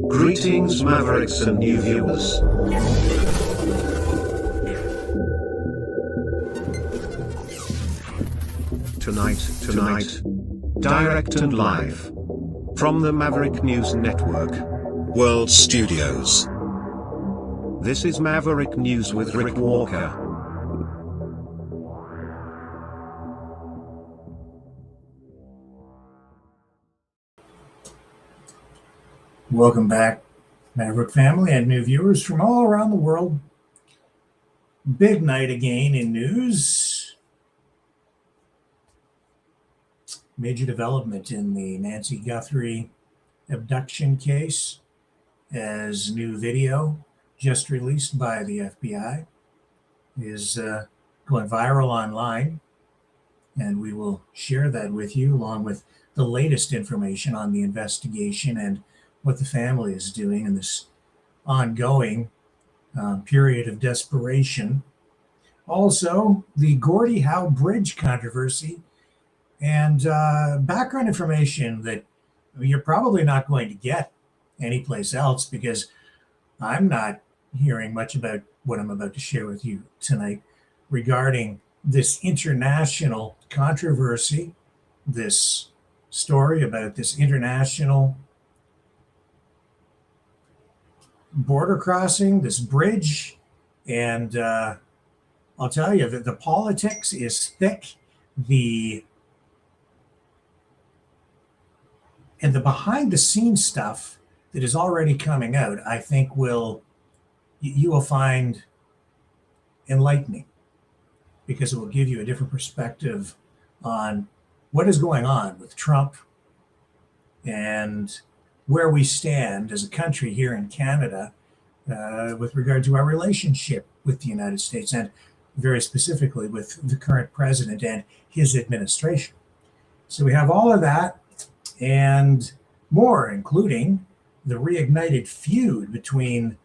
Greetings, Mavericks and new viewers. Tonight, direct and live from the Maverick News Network World Studios. This is Maverick News with Rick Walker. Welcome back, Maverick family and new viewers from all around the world. Big night again in news. Major development in the Nancy Guthrie abduction case, as new video just released by the FBI is going viral online, and we will share that with you along with the latest information on the investigation and what the family is doing in this ongoing period of desperation. Also, the Gordie Howe Bridge controversy and background information that you're probably not going to get anyplace else, because I'm not hearing much about what I'm about to share with you tonight regarding this international controversy, this story about this international border crossing, this bridge. And I'll tell you that the politics is thick. The behind the scenes stuff that is already coming out, I think you will find enlightening, because it will give you a different perspective on what is going on with Trump and where we stand as a country here in Canada with regard to our relationship with the United States, and very specifically with the current president and his administration. So we have all of that and more, including the reignited feud between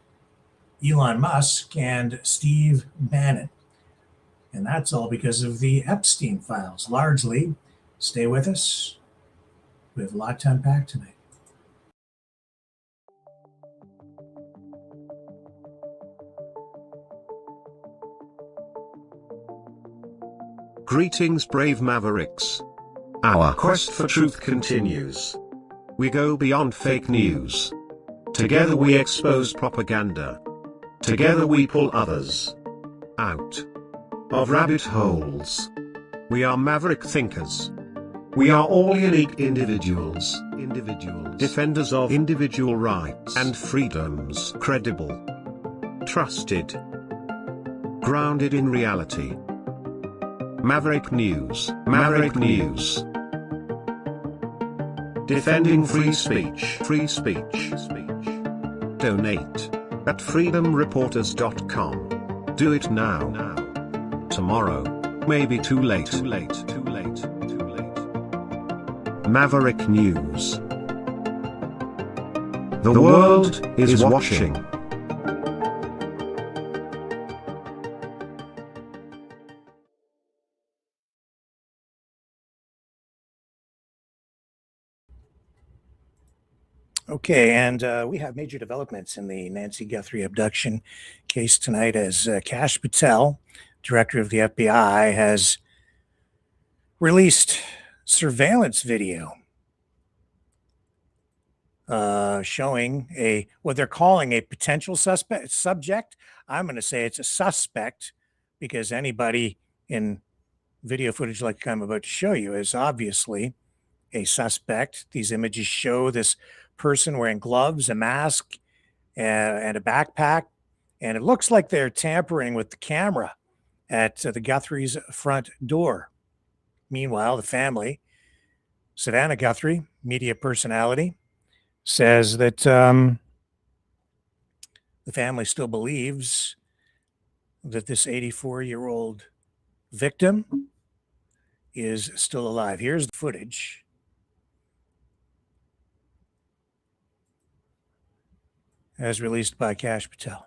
Elon Musk and Steve Bannon. And that's all because of the Epstein files, largely. Stay with us. We have a lot to unpack tonight. Greetings, brave Mavericks. Our quest for truth continues. We go beyond fake news. Together we expose propaganda. Together we pull others out of rabbit holes. We are Maverick thinkers. We are all unique individuals, defenders of individual rights and freedoms, credible, trusted, grounded in reality. Maverick News, Maverick News. Defending free speech, Donate at freedomreporters.com. Do it now. Tomorrow may be too late. Maverick News. The world is watching. Okay, and we have major developments in the Nancy Guthrie abduction case tonight, as Kash Patel, director of the FBI, has released surveillance video showing what they're calling a potential subject. I'm going to say it's a suspect, because anybody in video footage like I'm about to show you is obviously a suspect. These images show this person wearing gloves, a mask, and a backpack, and it looks like they're tampering with the camera at the Guthrie's front door. Meanwhile, the family, Savannah Guthrie, media personality, says that the family still believes that this 84-year-old victim is still alive. Here's the footage. As released by Kash Patel.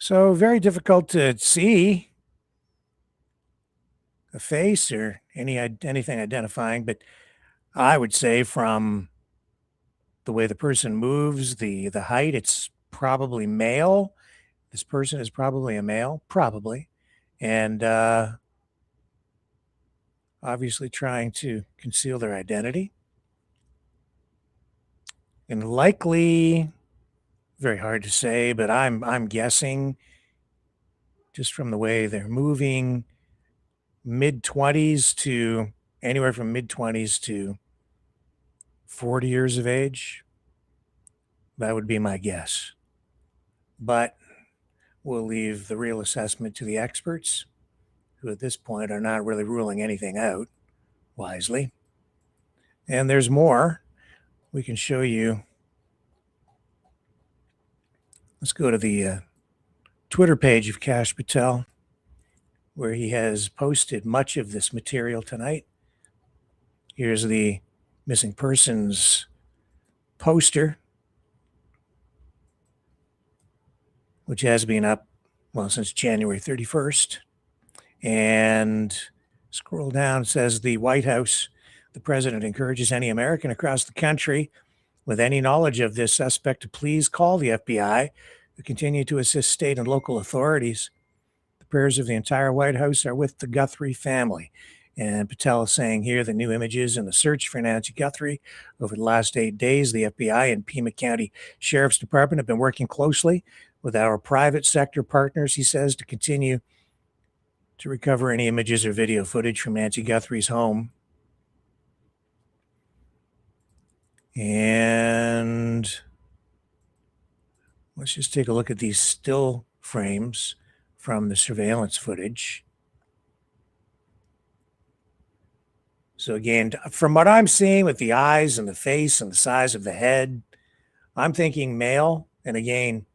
So very difficult to see a face or anything identifying, but I would say from the way the person moves, the height, it's probably male. This person is probably a male, probably, and obviously trying to conceal their identity, and likely, very hard to say, but I'm guessing just from the way they're moving, mid-20s to anywhere from mid-20s to 40 years of age. That would be my guess. But we'll leave the real assessment to the experts, who at this point are not really ruling anything out wisely. And there's more we can show you. Let's go to the Twitter page of Kash Patel, where he has posted much of this material tonight. Here's the missing persons poster, which has been up, well, since January 31st. And scroll down, it says the White House, the president encourages any American across the country with any knowledge of this suspect to please call the FBI, who continue to assist state and local authorities. The prayers of the entire White House are with the Guthrie family. And Patel is saying here the new images in the search for Nancy Guthrie over the last 8 days, the FBI and Pima County Sheriff's Department have been working closely with our private sector partners, he says, to continue to recover any images or video footage from Nancy Guthrie's home. And let's just take a look at these still frames from the surveillance footage. So again, from what I'm seeing with the eyes and the face and the size of the head, I'm thinking male. And again,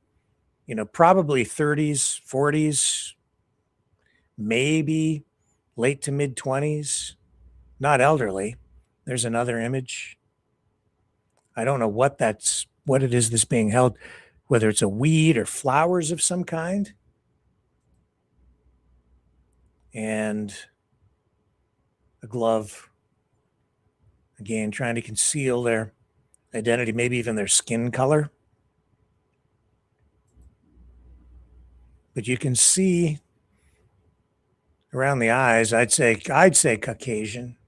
probably 30s, 40s, maybe late to mid 20s, not elderly. There's another image. I don't know what it is that's being held, whether it's a weed or flowers of some kind. And a glove, again, trying to conceal their identity, maybe even their skin color. But you can see around the eyes, I'd say Caucasian.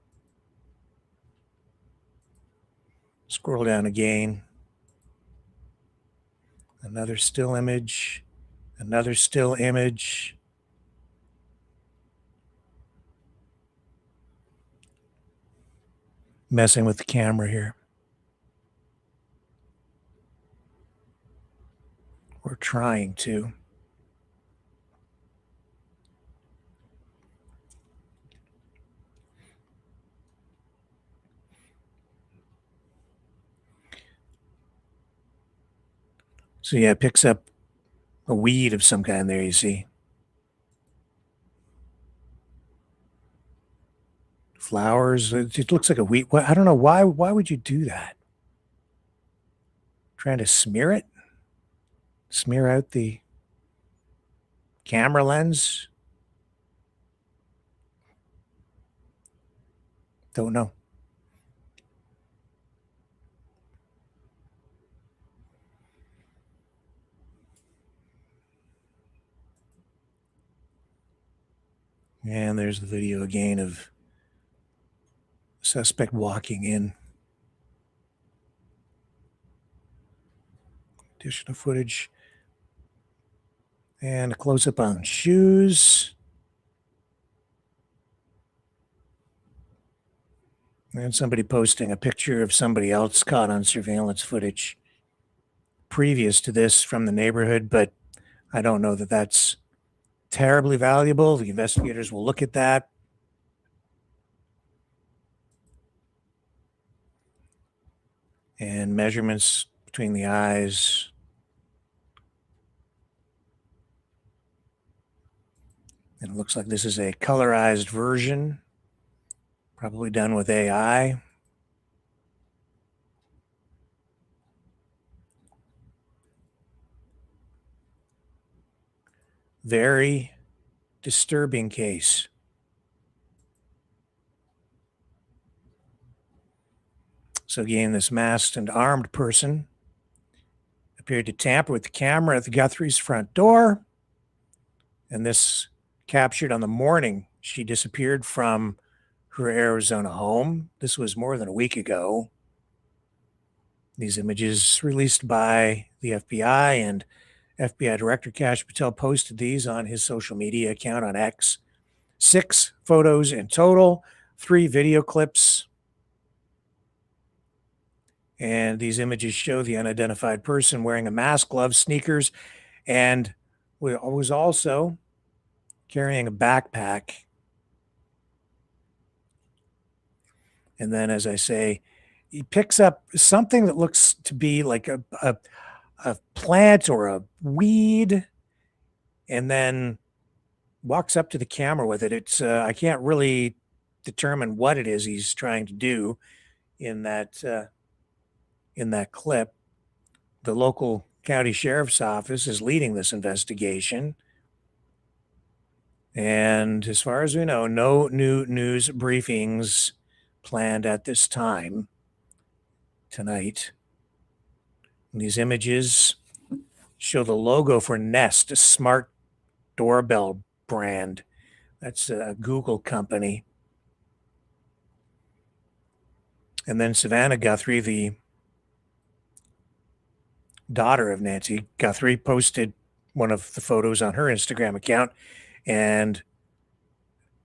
Scroll down again. Another still image. Another still image. Messing with the camera here. We're trying to. So yeah, it picks up a weed of some kind there, you see. Flowers, it looks like a weed. I don't know why would you do that? Trying to smear it? Smear out the camera lens? Don't know. And there's the video again of suspect walking in. Additional footage. And a close-up on shoes. And somebody posting a picture of somebody else caught on surveillance footage previous to this from the neighborhood, but I don't know that that's terribly valuable. The investigators will look at that. And measurements between the eyes. And it looks like this is a colorized version, probably done with AI. Very disturbing case. So again, this masked and armed person appeared to tamper with the camera at the Guthrie's front door. And this captured on the morning she disappeared from her Arizona home. This was more than a week ago. These images released by the FBI, and FBI Director Kash Patel posted these on his social media account on X. 6 photos in total, 3 video clips. And these images show the unidentified person wearing a mask, gloves, sneakers, and was also carrying a backpack. And then, as I say, he picks up something that looks to be like a plant or a weed, and then walks up to the camera with it. It's I can't really determine what it is he's trying to do in that clip. The local county sheriff's office is leading this investigation. And as far as we know, no new news briefings planned at this time tonight. And these images show the logo for Nest, a smart doorbell brand. That's a Google company. And then Savannah Guthrie, the daughter of Nancy Guthrie, posted one of the photos on her Instagram account. And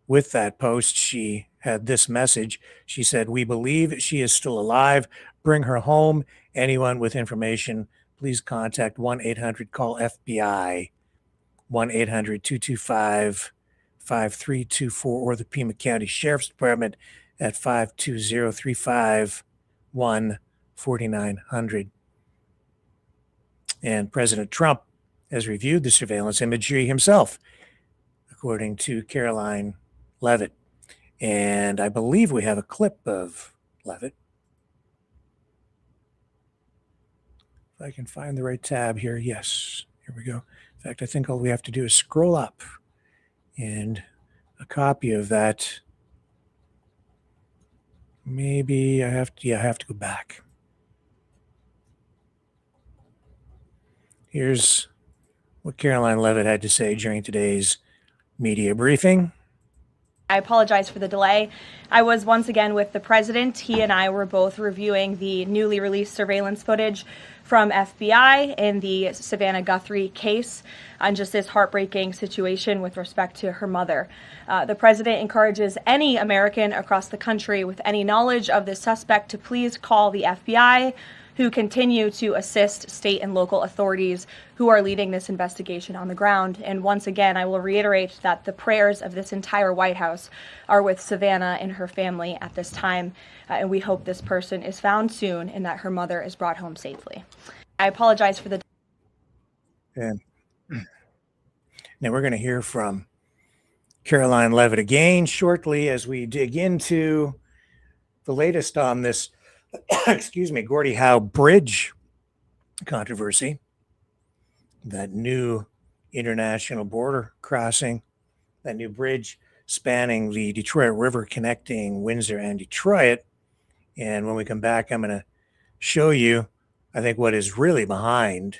with that post, she had this message. She said, "We believe she is still alive. Bring her home. Anyone with information, please contact 1-800-CALL-FBI, 1-800-225-5324, or the Pima County Sheriff's Department at 520-351-4900. And President Trump has reviewed the surveillance imagery himself, according to Caroline Levitt. And I believe we have a clip of Levitt. If I can find the right tab here. Yes, here we go. In fact, I think all we have to do is scroll up, and a copy of that. Maybe I have to go back. Here's what Caroline Levitt had to say during today's media briefing. I apologize for the delay. I was once again with the president. He and I were both reviewing the newly released surveillance footage from FBI in the Savannah Guthrie case on just this heartbreaking situation with respect to her mother. The president encourages any American across the country with any knowledge of this suspect to please call the FBI, who continue to assist state and local authorities who are leading this investigation on the ground. And once again, I will reiterate that the prayers of this entire White House are with Savannah and her family at this time. And we hope this person is found soon and that her mother is brought home safely. I apologize for the... And now we're going to hear from Caroline Levitt again shortly as we dig into the latest on this Gordie Howe Bridge controversy, that new international border crossing, that new bridge spanning the Detroit River connecting Windsor and Detroit. And when we come back, I'm going to show you, I think, what is really behind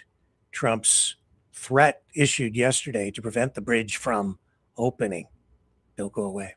Trump's threat issued yesterday to prevent the bridge from opening. Don't go away.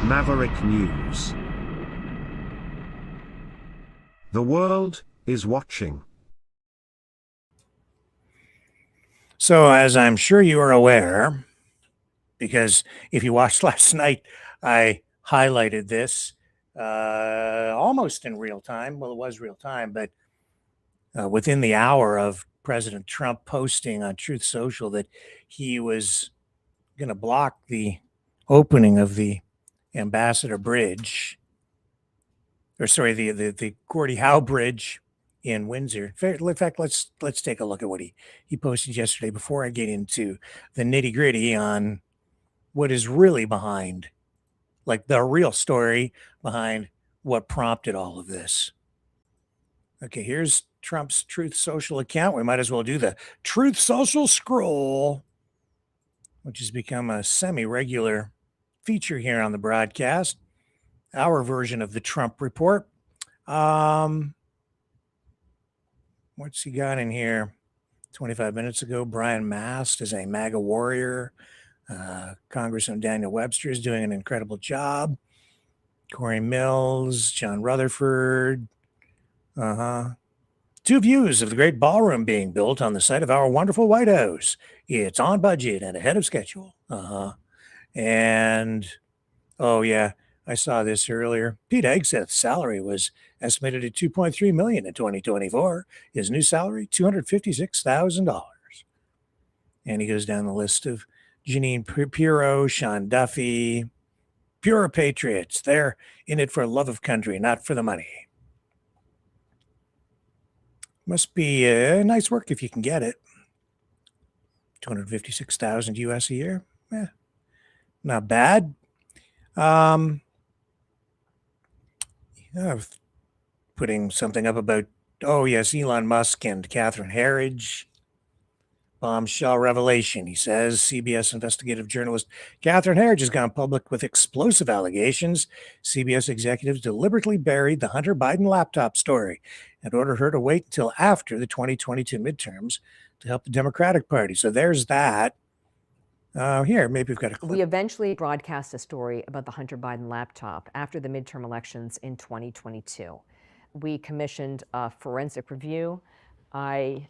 Maverick News. The world is watching. So, as I'm sure you are aware, because if you watched last night, I highlighted this almost in real time. Well, it was real time, but within the hour of President Trump posting on Truth Social that he was going to block the opening of the Ambassador Bridge, or sorry, the Gordie Howe Bridge in Windsor. In fact, let's take a look at what he posted yesterday before I get into the nitty gritty on what is really behind, like the real story behind what prompted all of this. Okay, here's Trump's Truth Social account. We might as well do the Truth Social scroll, which has become a semi-regular feature here on the broadcast. Our version of the Trump report. What's he got in here? 25 minutes ago, Brian Mast is a MAGA warrior. Congressman Daniel Webster is doing an incredible job. Corey Mills, John Rutherford. Two views of the great ballroom being built on the site of our wonderful White House. It's on budget and ahead of schedule. And, oh yeah, I saw this earlier. Pete Hegseth's salary was estimated at $2.3 million in 2024. His new salary, $256,000. And he goes down the list of Janine Pirro, Sean Duffy, pure patriots. They're in it for love of country, not for the money. Must be nice work if you can get it. 256,000 US a year. Not bad. Putting something up about, oh yes, Elon Musk and Catherine Herridge. Bombshell revelation, he says. CBS investigative journalist Catherine Herridge has gone public with explosive allegations. CBS executives deliberately buried the Hunter Biden laptop story and ordered her to wait until after the 2022 midterms to help the Democratic Party. So there's that. Here, maybe we've got a clip. We eventually broadcast a story about the Hunter Biden laptop after the midterm elections in 2022. We commissioned a forensic review. I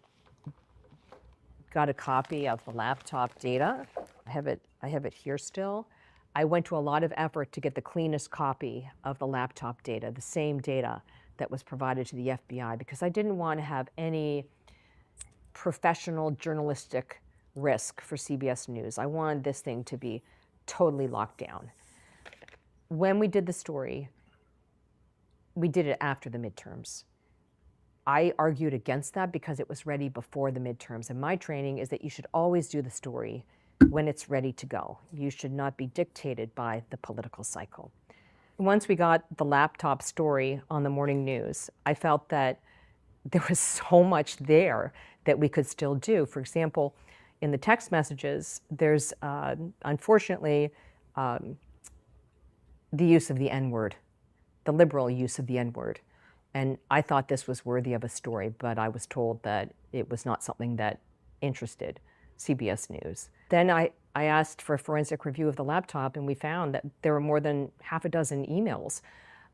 got a copy of the laptop data. I have it here still. I went to a lot of effort to get the cleanest copy of the laptop data, the same data that was provided to the FBI, because I didn't want to have any professional journalistic risk for CBS News. I wanted this thing to be totally locked down. When we did the story, we did it after the midterms. I argued against that because it was ready before the midterms. And my training is that you should always do the story when it's ready to go. You should not be dictated by the political cycle. Once we got the laptop story on the morning news, I felt that there was so much there that we could still do. For example, in the text messages, there's unfortunately the use of the N-word, the liberal use of the N-word. And I thought this was worthy of a story, but I was told that it was not something that interested CBS News. Then I asked for a forensic review of the laptop, and we found that there were more than half a dozen emails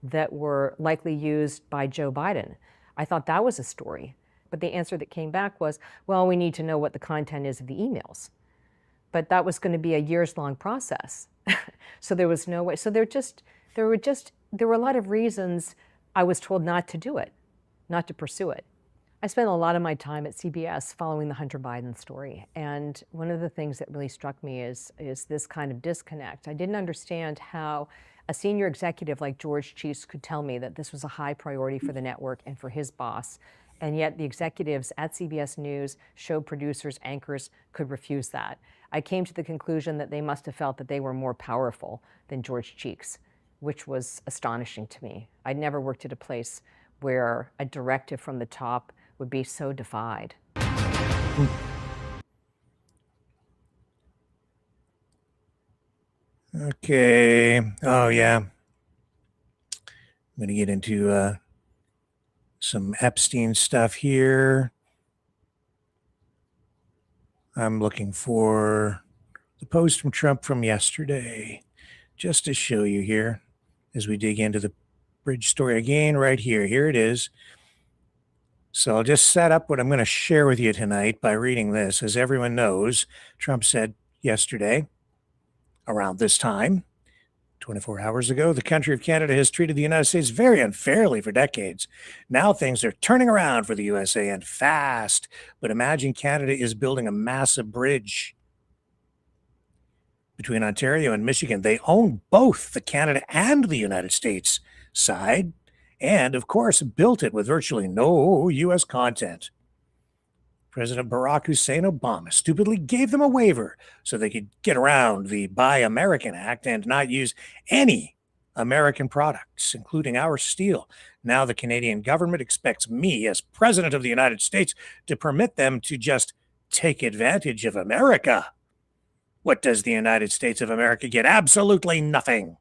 that were likely used by Joe Biden. I thought that was a story. But the answer that came back was, well, we need to know what the content is of the emails. But that was going to be a years-long process. So there was no way. So there were a lot of reasons I was told not to do it, not to pursue it. I spent a lot of my time at CBS following the Hunter Biden story. And one of the things that really struck me is this kind of disconnect. I didn't understand how a senior executive like George Cheese could tell me that this was a high priority for the network and for his boss. And yet the executives at CBS News, show producers, anchors could refuse that. I came to the conclusion that they must have felt that they were more powerful than George Cheeks, which was astonishing to me. I'd never worked at a place where a directive from the top would be so defied. Okay. Oh, yeah. I'm going to get into some Epstein stuff here. I'm looking for the post from Trump from yesterday. just to show you here as we dig into the bridge story again right here. Here it is. So I'll just set up what I'm going to share with you tonight by reading this. As everyone knows, Trump said yesterday, around this time, 24 hours ago, the country of Canada has treated the United States very unfairly for decades. Now things are turning around for the USA and fast. But imagine Canada is building a massive bridge between Ontario and Michigan. They own both the Canada and the United States side, and of course, built it with virtually no U.S. content. President Barack Hussein Obama stupidly gave them a waiver so they could get around the Buy American Act and not use any American products, including our steel. Now the Canadian government expects me, as President of the United States, to permit them to just take advantage of America. What does the United States of America get? Absolutely nothing.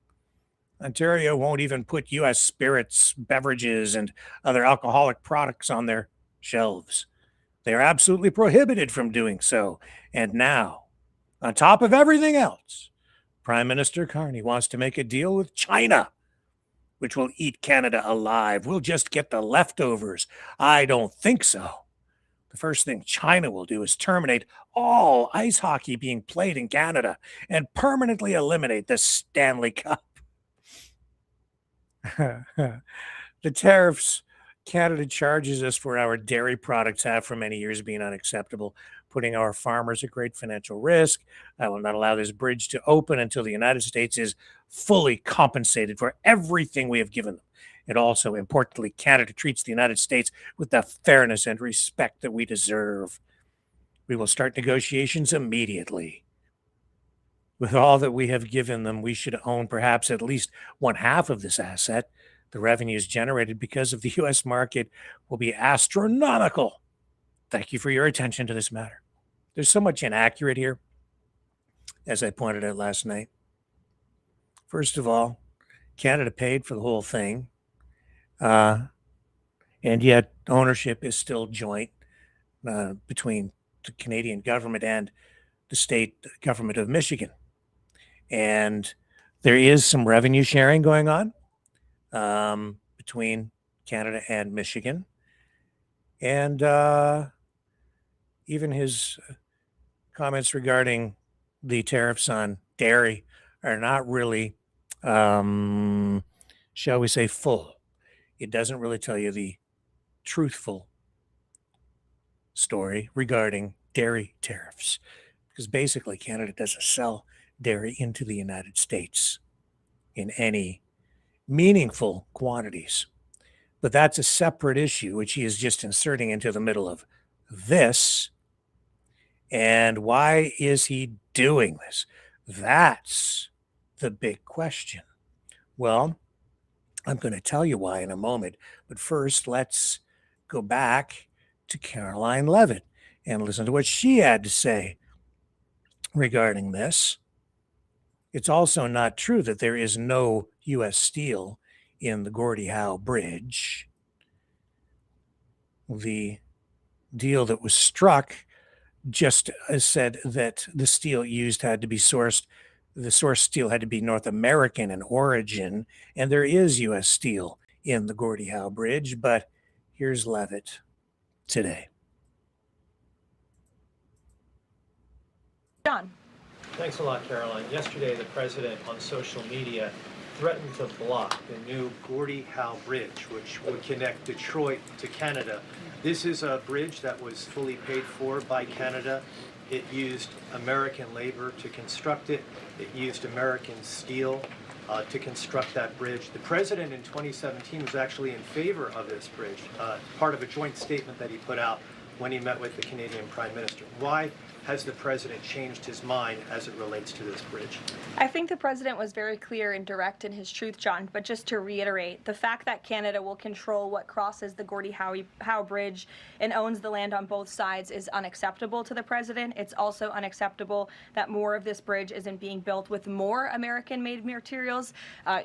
Ontario won't even put U.S. spirits, beverages, and other alcoholic products on their shelves. They are absolutely prohibited from doing so. And now, on top of everything else, Prime Minister Carney wants to make a deal with China, which will eat Canada alive. We'll just get the leftovers. I don't think so. The first thing China will do is terminate all ice hockey being played in Canada and permanently eliminate the Stanley Cup. The tariffs Canada charges us for our dairy products have for many years been unacceptable, putting our farmers at great financial risk. I will not allow this bridge to open until the United States is fully compensated for everything we have given them. And also, importantly, Canada treats the United States with the fairness and respect that we deserve. We will start negotiations immediately. With all that we have given them, we should own perhaps at least one half of this asset. The revenues generated because of the U.S. market will be astronomical. Thank you for your attention to this matter. There's so much inaccurate here, as I pointed out last night. First of all, Canada paid for the whole thing, and yet ownership is still joint between the Canadian government and the state government of Michigan. And there is some revenue sharing going on between Canada and Michigan. And even his comments regarding the tariffs on dairy are not really, shall we say, full. It doesn't really tell you the truthful story regarding dairy tariffs, because basically Canada doesn't sell dairy into the United States in any meaningful quantities. But that's a separate issue, which he is just inserting into the middle of this. And why is he doing this? That's the big question. Well, I'm going to tell you why in a moment. But first, let's go back to Caroline Levitt and listen to what she had to say regarding this. It's also not true that there is no U.S. steel in the Gordie Howe Bridge. The deal that was struck just said that the steel used had to be sourced, the source steel had to be North American in origin, and there is U.S. steel in the Gordie Howe Bridge, but here's Levitt today. John. Thanks a lot, Caroline. Yesterday, the president on social media threatened to block the new Gordie Howe Bridge, which would connect Detroit to Canada. This is a bridge that was fully paid for by Canada. It used American labor to construct it. It used American steel to construct that bridge. The president in 2017 was actually in favor of this bridge, part of a joint statement that he put out when he met with the Canadian Prime Minister. Why has the president changed his mind as it relates to this bridge? I think the president was very clear and direct in his truth, John, but just to reiterate, the fact that Canada will control what crosses the Gordie Howe Bridge and owns the land on both sides is unacceptable to the president. It's also unacceptable that more of this bridge isn't being built with more American-made materials,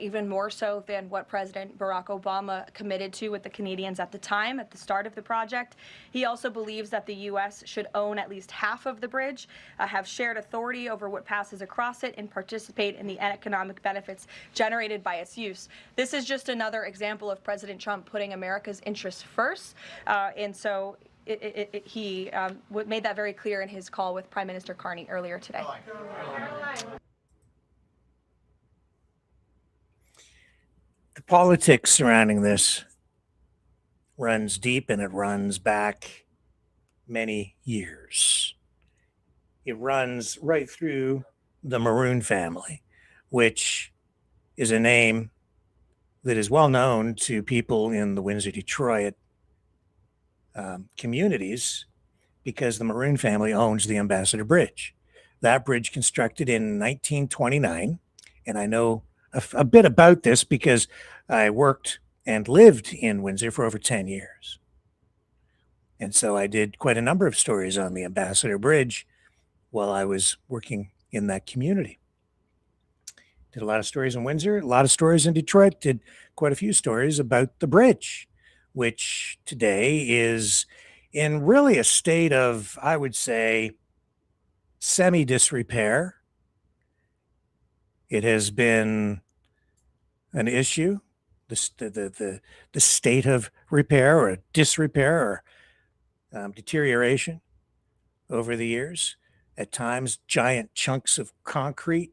even more so than what President Barack Obama committed to with the Canadians at the time, at the start of the project. He also believes that the U.S. should own at least half of the bridge, have shared authority over what passes across it, and participate in the economic benefits generated by its use. This is just another example of President Trump putting America's interests first, and so he made that very clear in his call with Prime Minister Carney earlier today. The politics surrounding this runs deep, and it runs back many years. It runs right through the Maroon family, which is a name that is well known to people in the Windsor, Detroit communities, because the Maroon family owns the Ambassador Bridge. That bridge constructed in 1929, and I know a bit about this because I worked and lived in Windsor for over 10 years. And so I did quite a number of stories on the Ambassador Bridge while I was working in that community. Did a lot of stories in Windsor, a lot of stories in Detroit, did quite a few stories about the bridge, which today is in really a state of, I would say, semi-disrepair. It has been an issue, the state of repair or disrepair or deterioration over the years. At times, giant chunks of concrete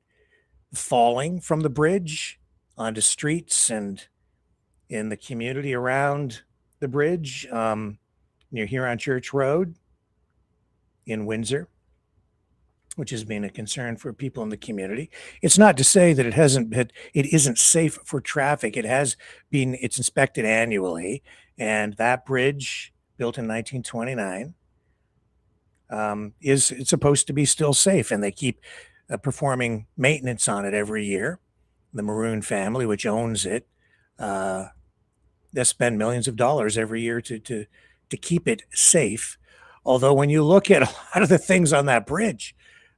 falling from the bridge onto streets and in the community around the bridge, near Huron Church Road in Windsor, which has been a concern for people in the community. It's not to say that it isn't safe for traffic. It's inspected annually, and that bridge, built in 1929, is supposed to be still safe, and they keep performing maintenance on it every year. The Maroon family, which owns it, they spend millions of dollars every year to keep it safe. Although when you look at a lot of the things on that bridge,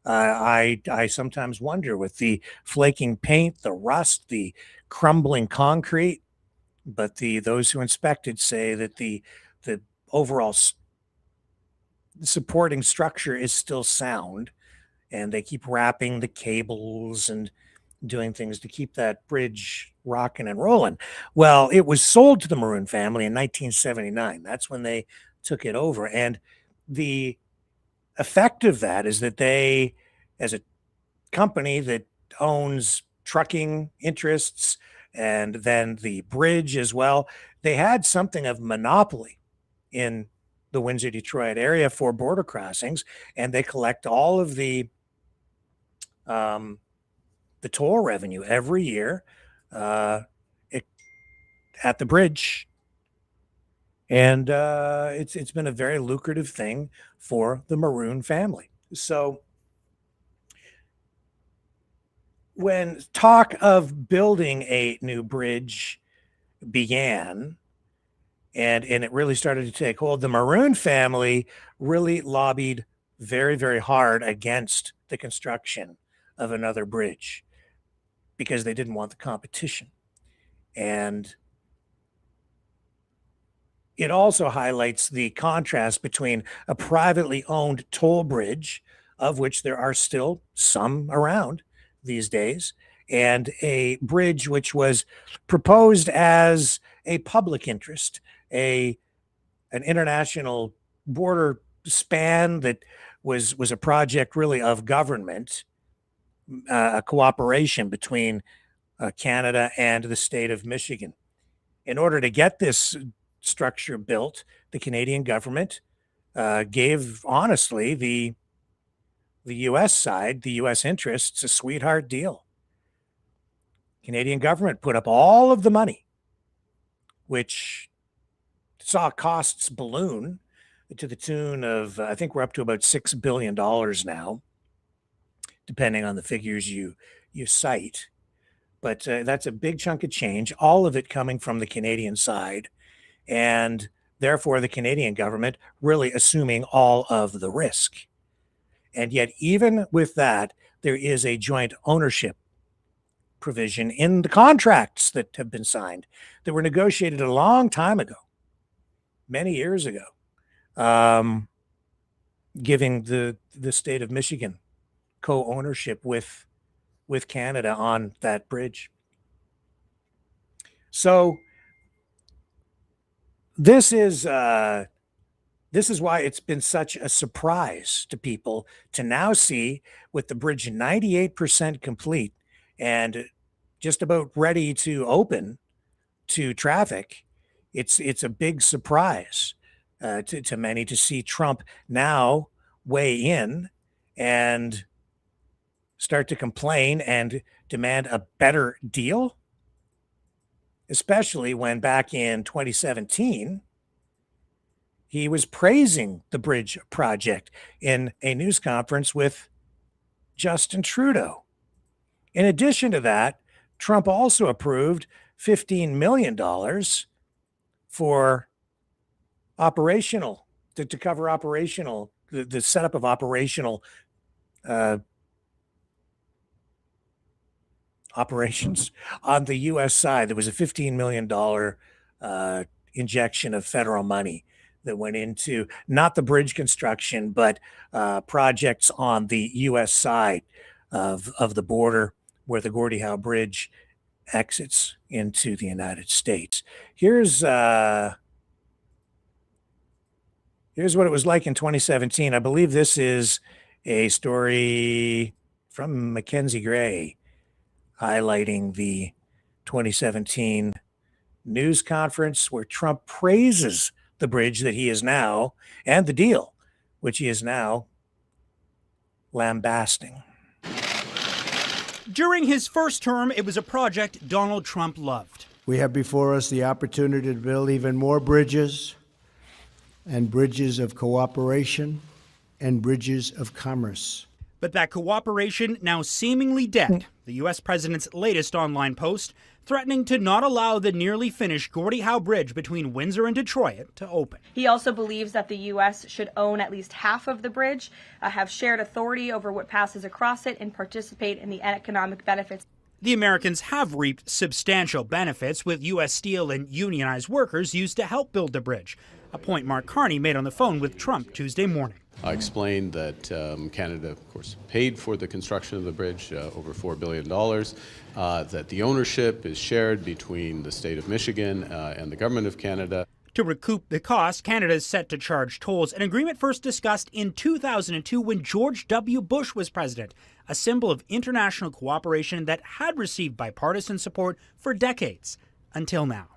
I sometimes wonder, with the flaking paint, the rust, the crumbling concrete, but those who inspected say that the overall supporting structure is still sound, and they keep wrapping the cables and doing things to keep that bridge rocking and rolling. Well, it was sold to the Maroon family in 1979. That's when they took it over. And the effect of that is that they, as a company that owns trucking interests and then the bridge as well, they had something of monopoly in the Windsor, Detroit area for border crossings, and they collect all of the toll revenue every year at the bridge. And it's been a very lucrative thing for the Maroon family. So when talk of building a new bridge began, and it really started to take hold, the Maroon family really lobbied very, very hard against the construction of another bridge because they didn't want the competition. And it also highlights the contrast between a privately owned toll bridge, of which there are still some around these days, and a bridge which was proposed as a public interest, an international border span that was a project really of government, a cooperation between Canada and the state of Michigan. In order to get this structure built, the Canadian government gave, honestly, the U.S. side, the U.S. interests, a sweetheart deal. Canadian government put up all of the money, which saw costs balloon to the tune of, I think we're up to about $6 billion now, depending on the figures you cite. But that's a big chunk of change, all of it coming from the Canadian side. And therefore, the Canadian government really assuming all of the risk. And yet, even with that, there is a joint ownership provision in the contracts that have been signed that were negotiated a long time ago, many years ago. giving the state of Michigan co-ownership with Canada on that bridge. So this is why it's been such a surprise to people to now see, with the bridge 98% complete and just about ready to open to traffic. It's a big surprise to many to see Trump now weigh in and start to complain and demand a better deal, especially when back in 2017, he was praising the bridge project in a news conference with Justin Trudeau. In addition to that, Trump also approved $15 million for operational, to cover operational, the setup of operational operations on the U.S. side. There was a $15 million injection of federal money that went into not the bridge construction, but projects on the U.S. side of the border where the Gordie Howe Bridge exits into the United States. Here's what it was like in 2017. I believe this is a story from Mackenzie Gray highlighting the 2017 news conference where Trump praises the bridge that he is now, and the deal, which he is now lambasting. During his first term, it was a project Donald Trump loved. We have before us the opportunity to build even more bridges, and bridges of cooperation, and bridges of commerce. But that cooperation now seemingly dead. The U.S. president's latest online post threatening to not allow the nearly finished Gordie Howe Bridge between Windsor and Detroit to open. He also believes that the U.S. should own at least half of the bridge, have shared authority over what passes across it, and participate in the economic benefits. The Americans have reaped substantial benefits, with U.S. steel and unionized workers used to help build the bridge, a point Mark Carney made on the phone with Trump Tuesday morning. I explained that Canada, of course, paid for the construction of the bridge, over $4 billion, that the ownership is shared between the state of Michigan and the government of Canada. To recoup the cost, Canada is set to charge tolls, an agreement first discussed in 2002 when George W. Bush was president, a symbol of international cooperation that had received bipartisan support for decades, until now.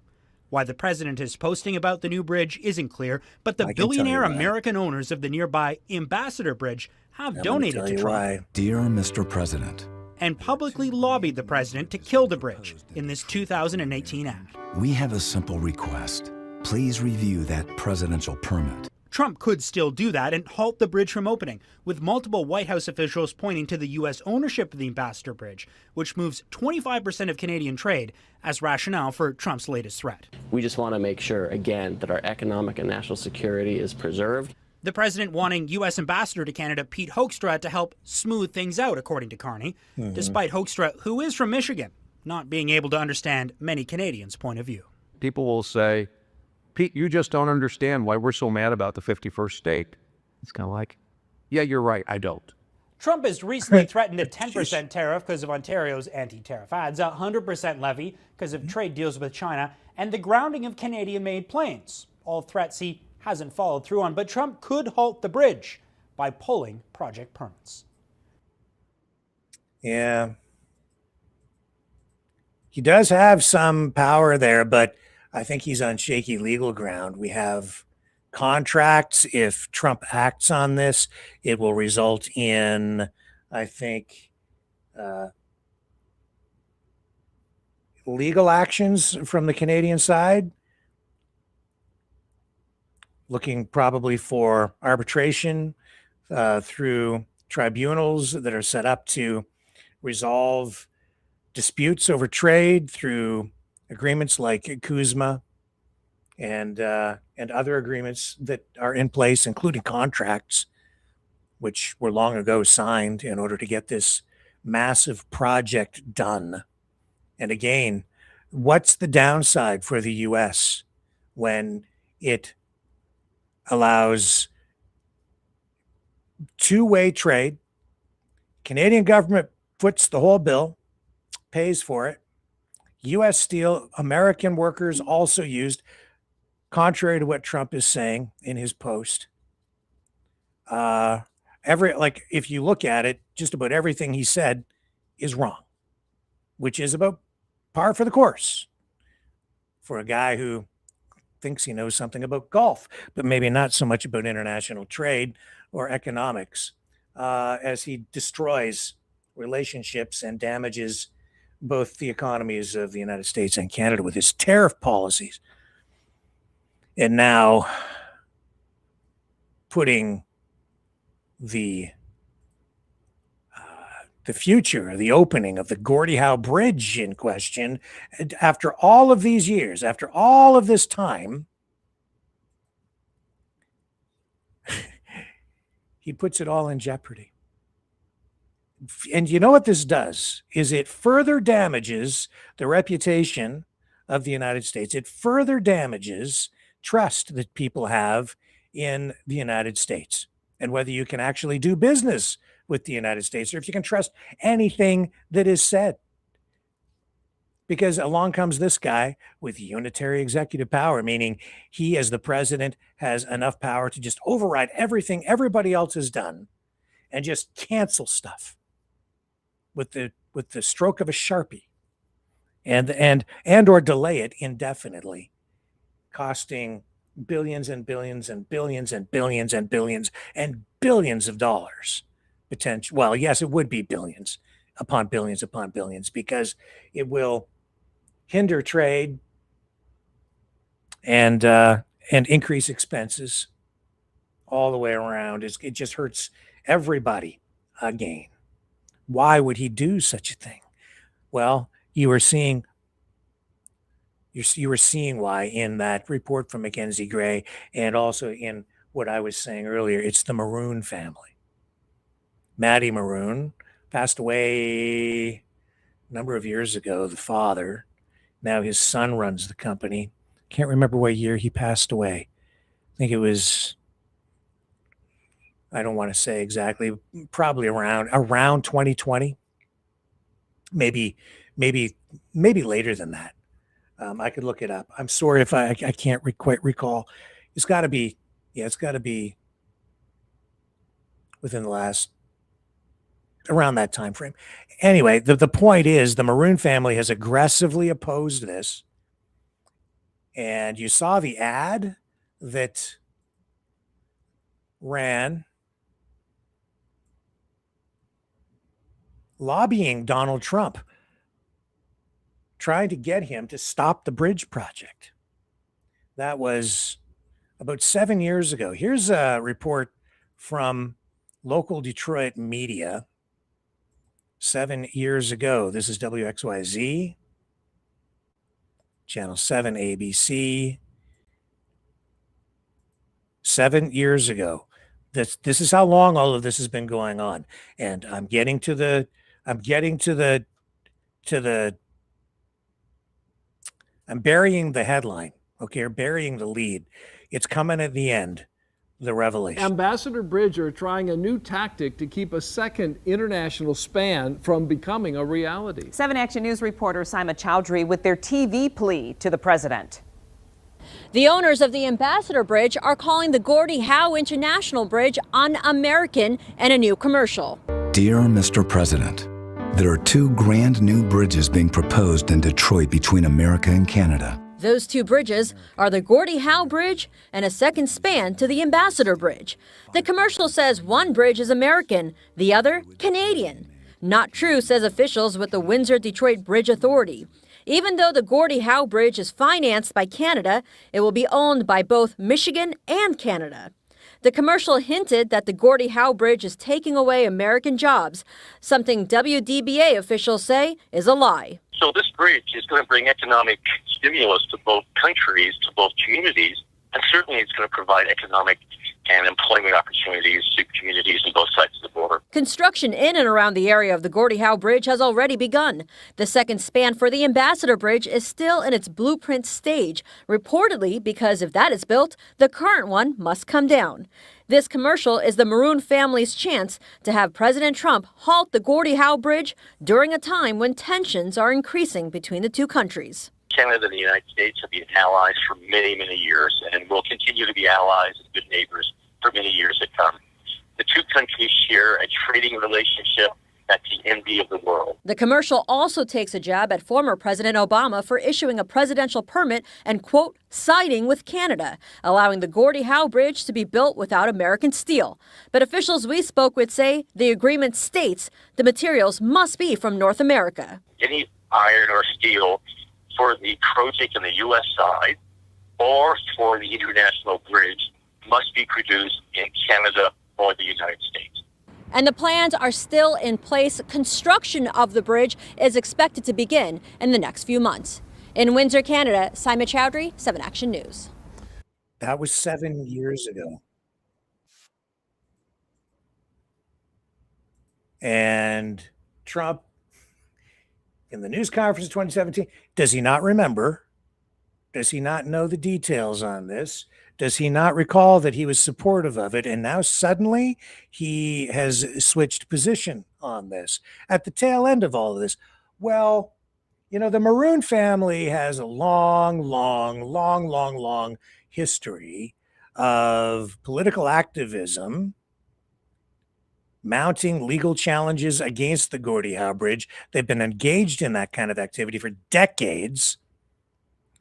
Why the president is posting about the new bridge isn't clear, but the billionaire American owners of the nearby Ambassador Bridge have donated to Trump. Dear Mr. President, and publicly lobbied the president to kill the bridge in this 2018 ad. We have a simple request. Please review that presidential permit. Trump could still do that and halt the bridge from opening, with multiple White House officials pointing to the U.S. ownership of the Ambassador Bridge, which moves 25% of Canadian trade, as rationale for Trump's latest threat. We just want to make sure, again, that our economic and national security is preserved. The president wanting U.S. Ambassador to Canada Pete Hoekstra to help smooth things out, according to Carney, despite Hoekstra, who is from Michigan, not being able to understand many Canadians' point of view. People will say, Pete, you just don't understand why we're so mad about the 51st state. It's kind of like, yeah, you're right, I don't. Trump has recently threatened a 10% tariff because of Ontario's anti-tariff ads, a 100% levy because of trade deals with China, and the grounding of Canadian-made planes. All threats he hasn't followed through on, but Trump could halt the bridge by pulling project permits. Yeah. He does have some power there, but I think he's on shaky legal ground. We have contracts. If Trump acts on this, it will result in, I think, legal actions from the Canadian side, looking probably for arbitration through tribunals that are set up to resolve disputes over trade through agreements like CUSMA and other agreements that are in place, including contracts, which were long ago signed in order to get this massive project done. And again, what's the downside for the U.S. when it allows two-way trade. Canadian government foots the whole bill, pays for it. U.S. steel, American workers also used, contrary to what Trump is saying in his post. If you look at it, just about everything he said is wrong, which is about par for the course for a guy who thinks he knows something about golf, but maybe not so much about international trade or economics, as he destroys relationships and damages both the economies of the United States and Canada with his tariff policies. And now putting the future, the opening of the Gordie Howe Bridge in question, after all of these years, after all of this time, he puts it all in jeopardy. And you know what this does is it further damages the reputation of the United States. It further damages trust that people have in the United States and whether you can actually do business with the United States or if you can trust anything that is said. Because along comes this guy with unitary executive power, meaning he, as the president, has enough power to just override everything everybody else has done and just cancel stuff with the stroke of a Sharpie and or delay it indefinitely, costing billions and billions and billions and billions and billions and billions of dollars. Well, yes, it would be billions upon billions because it will hinder trade and increase expenses all the way around. It just hurts everybody again. Why would he do such a thing? Well, you were seeing why in that report from Mackenzie Gray, and also in what I was saying earlier. It's the Maroon family. Matty Maroon passed away a number of years ago, the father. Now his son runs the company. Can't remember what year he passed away. I think it was, I don't want to say exactly, probably around 2020. Maybe later than that. I could look it up. I'm sorry if I can't quite recall. It's got to be within the last, around that time frame. Anyway, the point is the Maroon family has aggressively opposed this. And you saw the ad that ran lobbying Donald Trump, trying to get him to stop the bridge project. That was about 7 years ago. Here's a report from local Detroit media 7 years ago. This is WXYZ, Channel 7 ABC. 7 years ago. This is how long all of this has been going on. And I'm burying the headline, okay, or burying the lead. It's coming at the end, the revelation. Ambassador Bridge are trying a new tactic to keep a second international span from becoming a reality. 7 Action News reporter Simon Chowdhury with their TV plea to the president. The owners of the Ambassador Bridge are calling the Gordie Howe International Bridge un-American and a new commercial. Dear Mr. President, there are 2 grand new bridges being proposed in Detroit between America and Canada. Those 2 bridges are the Gordie Howe Bridge and a second span to the Ambassador Bridge. The commercial says one bridge is American, the other Canadian. Not true, says officials with the Windsor-Detroit Bridge Authority. Even though the Gordie Howe Bridge is financed by Canada, it will be owned by both Michigan and Canada. The commercial hinted that the Gordie Howe Bridge is taking away American jobs, something WDBA officials say is a lie. So this bridge is going to bring economic stimulus to both countries, to both communities, and certainly it's going to provide economic and employment opportunities to communities on both sides of the border. Construction in and around the area of the Gordie Howe Bridge has already begun. The second span for the Ambassador Bridge is still in its blueprint stage, reportedly because if that is built, the current one must come down. This commercial is the Maroon family's chance to have President Trump halt the Gordie Howe Bridge during a time when tensions are increasing between the two countries. Canada and the United States have been allies for many, many years and will continue to be allies and good neighbors for many years to come. The two countries share a trading relationship that's the envy of the world. The commercial also takes a jab at former President Obama for issuing a presidential permit and, quote, siding with Canada, allowing the Gordie Howe Bridge to be built without American steel. But officials we spoke with say the agreement states the materials must be from North America. Any iron or steel for the project on the U.S. side or for the international bridge must be produced in Canada or the United States. And the plans are still in place. Construction of the bridge is expected to begin in the next few months. In Windsor, Canada, Saima Chowdhury, 7 Action News. That was 7 years ago. And Trump, in the news conference in 2017, does he not remember? Does he not know the details on this? Does he not recall that he was supportive of it? And now suddenly he has switched position on this at the tail end of all of this. Well, you know, the Maroon family has a long history of political activism, mounting legal challenges against the Gordie Howe Bridge. They've been engaged in that kind of activity for decades.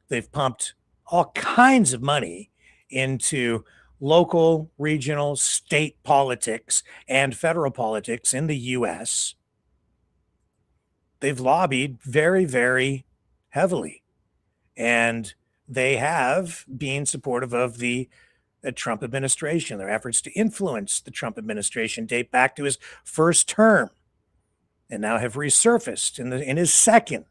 They've pumped all kinds of money into local, regional, state politics and federal politics in the U.S. They've lobbied very, very heavily, and they have been supportive of the Trump administration. Their efforts to influence the Trump administration date back to his first term and now have resurfaced in his second,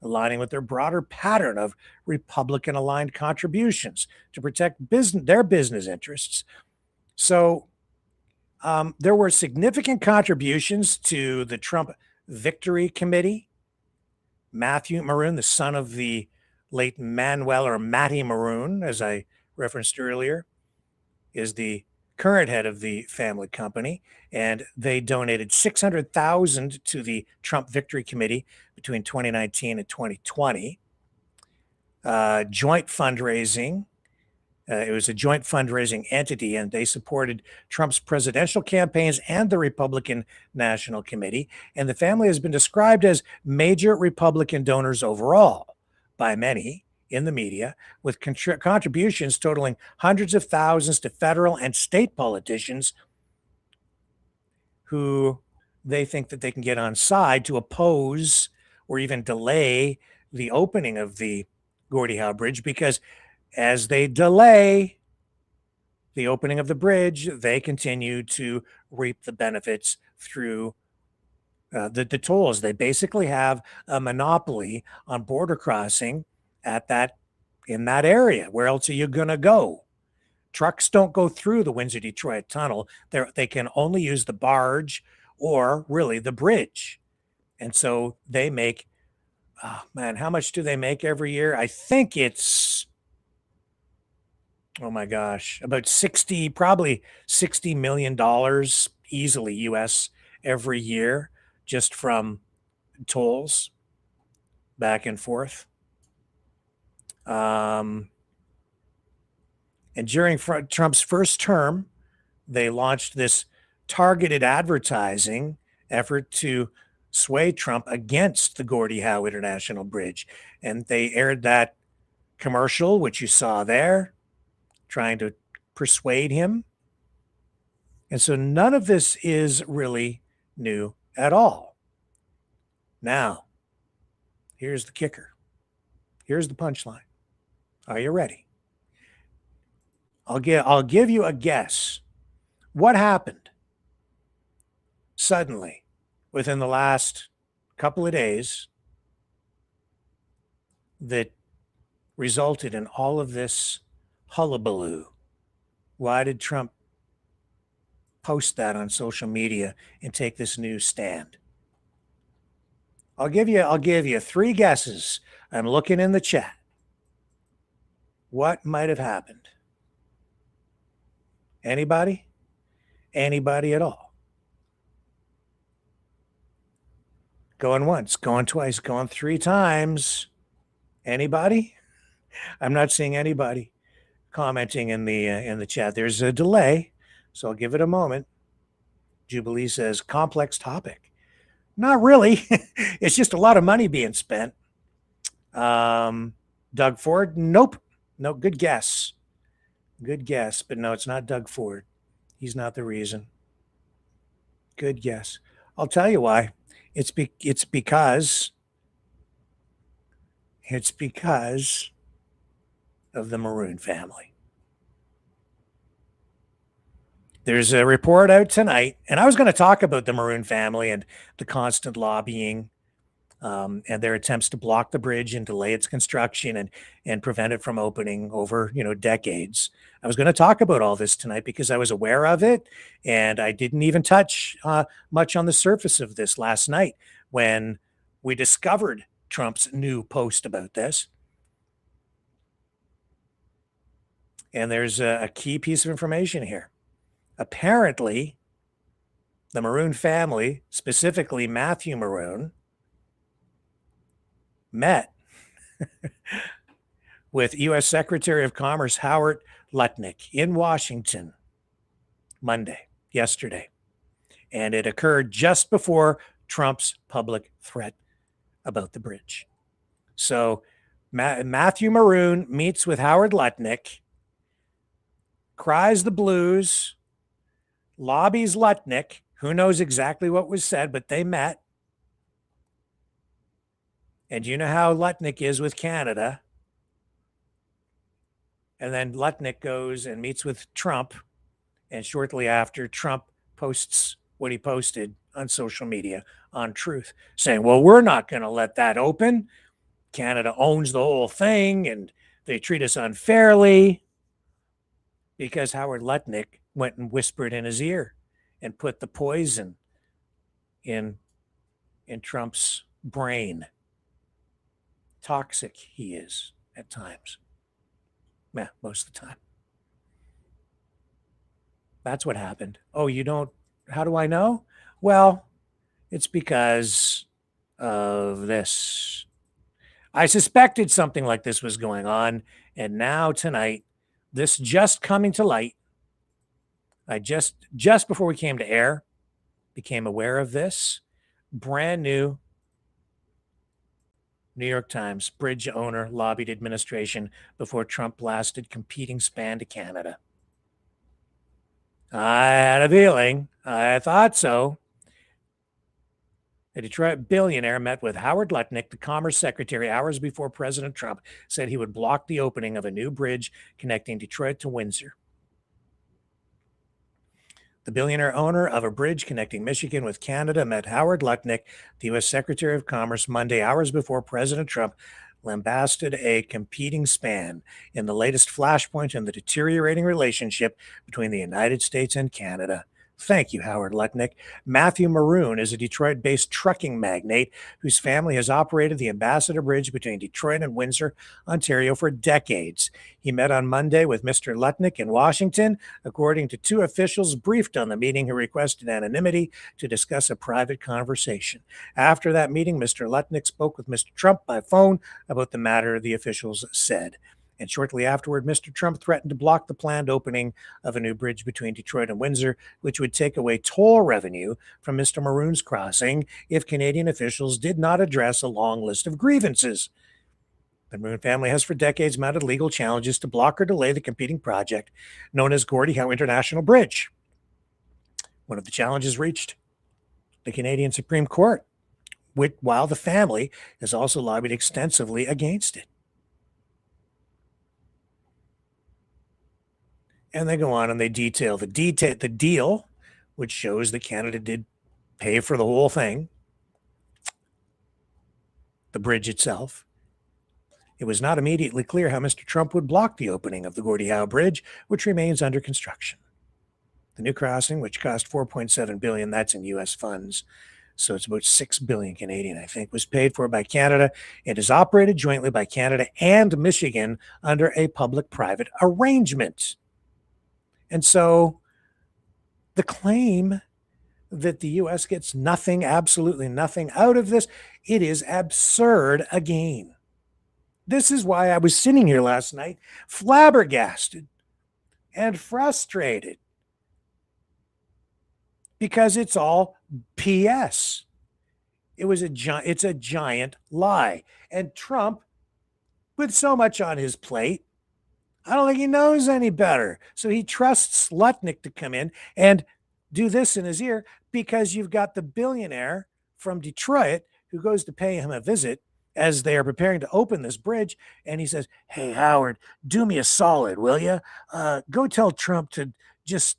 aligning with their broader pattern of Republican-aligned contributions to protect their business interests. So there were significant contributions to the Trump Victory Committee. Matthew Maroon, the son of the late Manuel, or Matty Maroon, as I referenced earlier, is the current head of the family company, and they donated $600,000 to the Trump Victory Committee between 2019 and 2020. Joint fundraising. It was a joint fundraising entity, and they supported Trump's presidential campaigns and the Republican National Committee. And the family has been described as major Republican donors overall by many in the media, with contributions totaling hundreds of thousands to federal and state politicians who they think that they can get on side to oppose or even delay the opening of the Gordie Howe Bridge, because as they delay the opening of the bridge, they continue to reap the benefits through the tolls. They basically have a monopoly on border crossing in that area. Where else are you going to go? Trucks don't go through the Windsor-Detroit tunnel. They can only use the barge or really the bridge. And so they make, oh man, how much do they make every year? I think it's, oh my gosh, about probably $60 million easily US every year, just from tolls back and forth. And during Trump's first term, they launched this targeted advertising effort to sway Trump against the Gordie Howe International Bridge. And they aired that commercial, which you saw there, trying to persuade him. And so none of this is really new at all. Now, here's the kicker. Here's the punchline. Are you ready? I'll give you a guess. What happened suddenly within the last couple of days that resulted in all of this hullabaloo? Why did Trump post that on social media and take this new stand? I'll give you 3 guesses. I'm looking in the chat. What might have happened? Anybody? Anybody at all? Going once, going twice, going three times. Anybody? I'm not seeing anybody commenting in the chat. There's a delay, so I'll give it a moment. Jubilee says complex topic. Not really. It's just a lot of money being spent. Doug Ford, nope. No, good guess. Good guess, but no, it's not Doug Ford. He's not the reason. Good guess. I'll tell you why. It's because of the Maroon family. There's a report out tonight, and I was going to talk about the Maroon family and the constant lobbying and their attempts to block the bridge and delay its construction and prevent it from opening over, decades. I was going to talk about all this tonight because I was aware of it, and I didn't even touch much on the surface of this last night when we discovered Trump's new post about this. And there's a key piece of information here. Apparently, the Maroon family, specifically Matthew Maroon, met with U.S. Secretary of Commerce Howard Lutnick in Washington yesterday. And it occurred just before Trump's public threat about the bridge. So Matthew Maroon meets with Howard Lutnick, cries the blues, lobbies Lutnick, who knows exactly what was said, but they met. And you know how Lutnick is with Canada. And then Lutnick goes and meets with Trump. And shortly after, Trump posts what he posted on social media on Truth, saying, well, we're not going to let that open. Canada owns the whole thing, and they treat us unfairly. Because Howard Lutnick went and whispered in his ear and put the poison in Trump's brain. Toxic he is at times. Yeah, most of the time. That's what happened. Oh, you don't, how do I know? Well, it's because of this. I suspected something like this was going on, and now tonight, this just coming to light. I just before we came to air, became aware of this. Brand new New York Times, bridge owner lobbied administration before Trump blasted competing span to Canada. I had a feeling. I thought so. A Detroit billionaire met with Howard Lutnick, the Commerce Secretary, hours before President Trump said he would block the opening of a new bridge connecting Detroit to Windsor. The billionaire owner of a bridge connecting Michigan with Canada met Howard Lutnick, the U.S. Secretary of Commerce, Monday, hours before President Trump lambasted a competing span in the latest flashpoint in the deteriorating relationship between the United States and Canada. Thank you, Howard Lutnick. Matthew Maroon is a Detroit-based trucking magnate whose family has operated the Ambassador Bridge between Detroit and Windsor, Ontario for decades. He met on Monday with Mr. Lutnick in Washington, according to two officials briefed on the meeting who requested anonymity to discuss a private conversation. After that meeting, Mr. Lutnick spoke with Mr. Trump by phone about the matter, the officials said. And shortly afterward, Mr. Trump threatened to block the planned opening of a new bridge between Detroit and Windsor, which would take away toll revenue from Mr. Maroon's crossing if Canadian officials did not address a long list of grievances. The Maroon family has for decades mounted legal challenges to block or delay the competing project known as Gordie Howe International Bridge. One of the challenges reached the Canadian Supreme Court, while the family has also lobbied extensively against it. And they go on and they detail the deal, which shows that Canada did pay for the whole thing, the bridge itself. It was not immediately clear how Mr. Trump would block the opening of the Gordie Howe Bridge, which remains under construction. The new crossing, which cost $4.7 billion, that's in U.S. funds, so it's about $6 billion Canadian, I think, was paid for by Canada. It is operated jointly by Canada and Michigan under a public-private arrangement. And so the claim that the U.S. gets nothing, absolutely nothing out of this, it is absurd again. This is why I was sitting here last night, flabbergasted and frustrated, because it's all PS. It's a giant lie. And Trump, with so much on his plate, I don't think he knows any better. So he trusts Lutnick to come in and do this in his ear, because you've got the billionaire from Detroit who goes to pay him a visit as they are preparing to open this bridge. And he says, "Hey, Howard, do me a solid, will you? Go tell Trump to just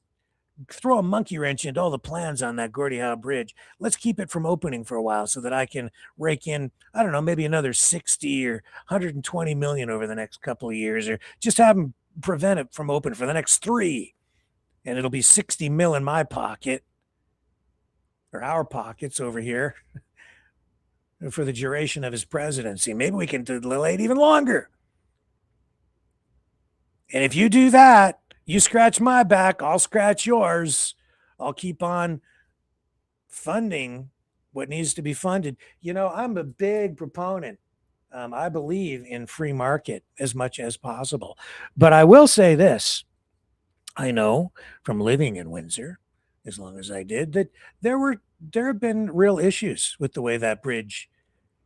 throw a monkey wrench into all the plans on that Gordie Howe Bridge. Let's keep it from opening for a while so that I can rake in, I don't know, maybe another 60 or 120 million over the next couple of years, or just have him prevent it from opening for the next 3. And it'll be 60 mil in my pocket, or our pockets over here, for the duration of his presidency. Maybe we can delay it even longer. And if you do that, you scratch my back, I'll scratch yours. I'll keep on funding what needs to be funded." You know, I'm a big proponent. I believe in free market as much as possible. But I will say this. I know from living in Windsor, as long as I did, that there have been real issues with the way that bridge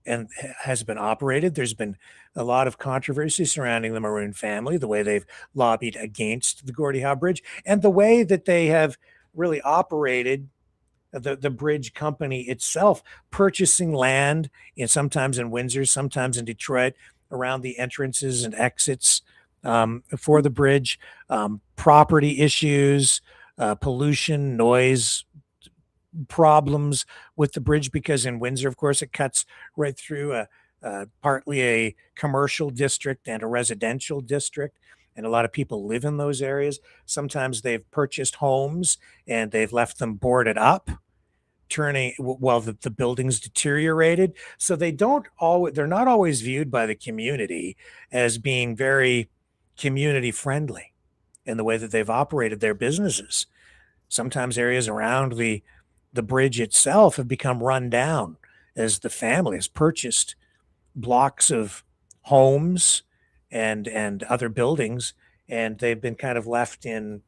has been operated. There's been a lot of controversy surrounding the Maroon family, the way they've lobbied against the Gordie Howe Bridge, and the way that they have really operated the bridge company itself, purchasing land, sometimes in Windsor, sometimes in Detroit, around the entrances and exits for the bridge, property issues, pollution, noise problems with the bridge, because in Windsor, of course, it cuts right through partly a commercial district and a residential district, and a lot of people live in those areas. Sometimes they've purchased homes and they've left them boarded up, while the buildings deteriorated. So they're not always viewed by the community as being very community friendly in the way that they've operated their businesses. Sometimes areas around the bridge itself have become run down as the family has purchased blocks of homes and other buildings, and they've been kind of left in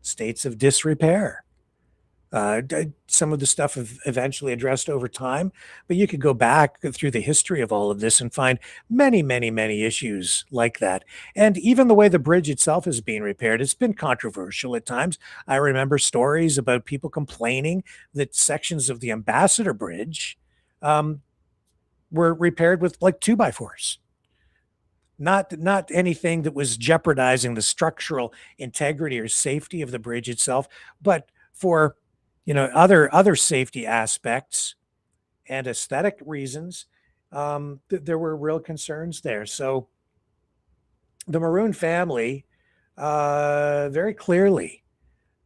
states of disrepair. Some of the stuff have eventually addressed over time, but you could go back through the history of all of this and find many, many, many issues like that. And even the way the bridge itself is being repaired, it's been controversial at times. I remember stories about people complaining that sections of the Ambassador Bridge were repaired with like 2x4s. Not anything that was jeopardizing the structural integrity or safety of the bridge itself, but for other safety aspects and aesthetic reasons, there were real concerns there. So the Maroon family, very clearly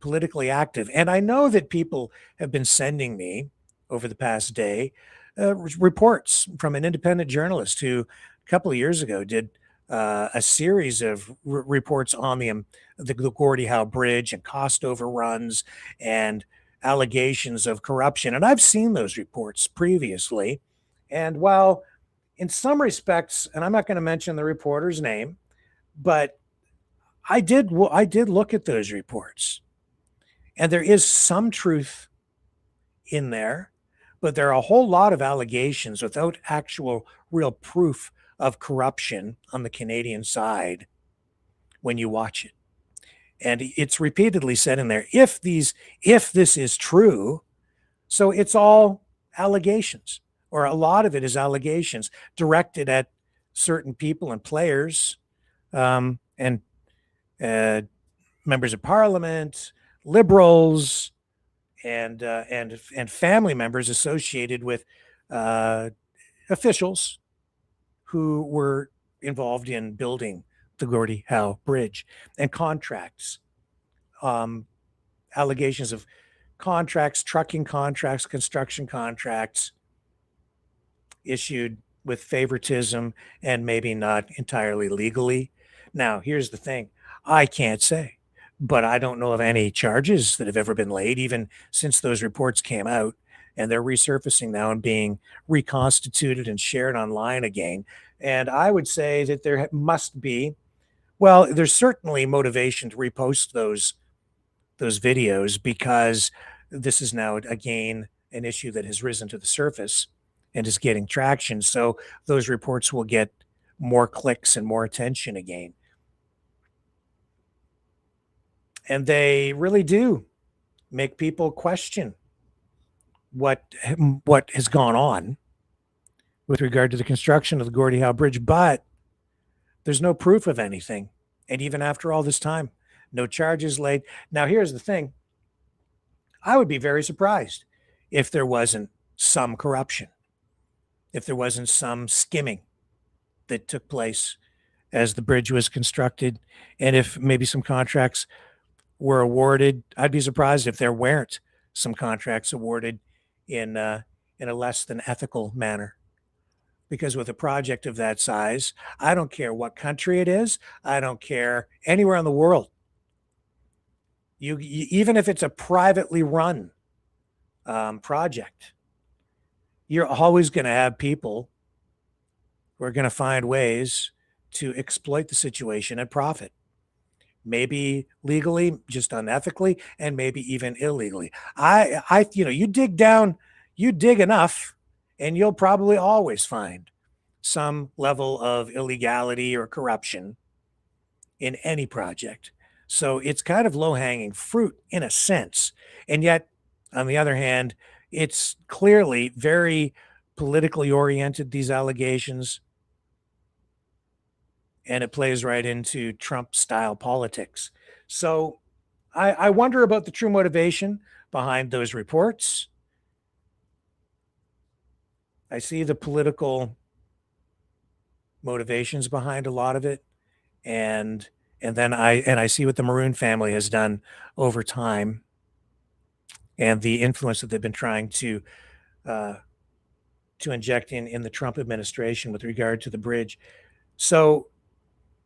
politically active. And I know that people have been sending me over the past day reports from an independent journalist who a couple of years ago did a series of reports on the Gordie Howe Bridge and cost overruns and allegations of corruption. And I've seen those reports previously. And while in some respects, and I'm not going to mention the reporter's name, but I did look at those reports, and there is some truth in there, but there are a whole lot of allegations without actual real proof of corruption on the Canadian side when you watch it. And it's repeatedly said in there, if this is true, so it's all allegations, or a lot of it is allegations directed at certain people and players, and members of parliament, liberals, and family members associated with officials who were involved in building the Gordie Howe Bridge, and contracts, allegations of contracts, trucking contracts, construction contracts issued with favoritism and maybe not entirely legally. Now, here's the thing. I can't say but I don't know of any charges that have ever been laid, even since those reports came out, and they're resurfacing now and being reconstituted and shared online again. And I would say that there must be, well, there's certainly motivation to repost those videos, because this is now again an issue that has risen to the surface and is getting traction. So those reports will get more clicks and more attention again. And they really do make people question what has gone on with regard to the construction of the Gordie Howe Bridge. But there's no proof of anything. And even after all this time, no charges laid. Now, here's the thing. I would be very surprised if there wasn't some corruption, if there wasn't some skimming that took place as the bridge was constructed, and if maybe some contracts were awarded. I'd be surprised if there weren't some contracts awarded in a less than ethical manner. Because with a project of that size, I don't care what country it is, I don't care anywhere in the world. You even if it's a privately run project, you're always going to have people who are going to find ways to exploit the situation and profit. Maybe legally, just unethically, and maybe even illegally. You dig down, you dig enough, and you'll probably always find some level of illegality or corruption in any project. So it's kind of low-hanging fruit in a sense. And yet, on the other hand, it's clearly very politically oriented, these allegations, and it plays right into Trump-style politics. So I wonder about the true motivation behind those reports. I see the political motivations behind a lot of it, and then I see what the Maroon family has done over time, and the influence that they've been trying to inject in the Trump administration with regard to the bridge. So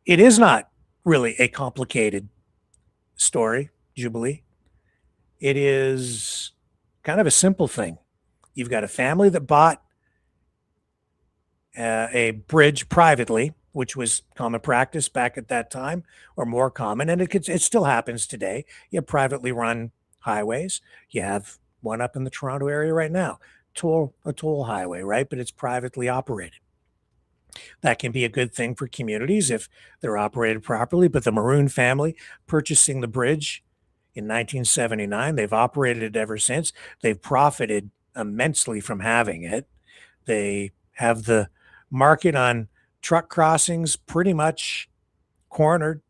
it is not really a complicated story, Jubilee. It is kind of a simple thing. You've got a family that bought a bridge privately, which was common practice back at that time, or more common, and it still happens today. You have privately run highways. You have one up in the Toronto area right now, a toll highway, right? But it's privately operated. That can be a good thing for communities if they're operated properly. But the Maroon family purchasing the bridge in 1979, they've operated it ever since. They've profited immensely from having it. They have the market on truck crossings pretty much cornered,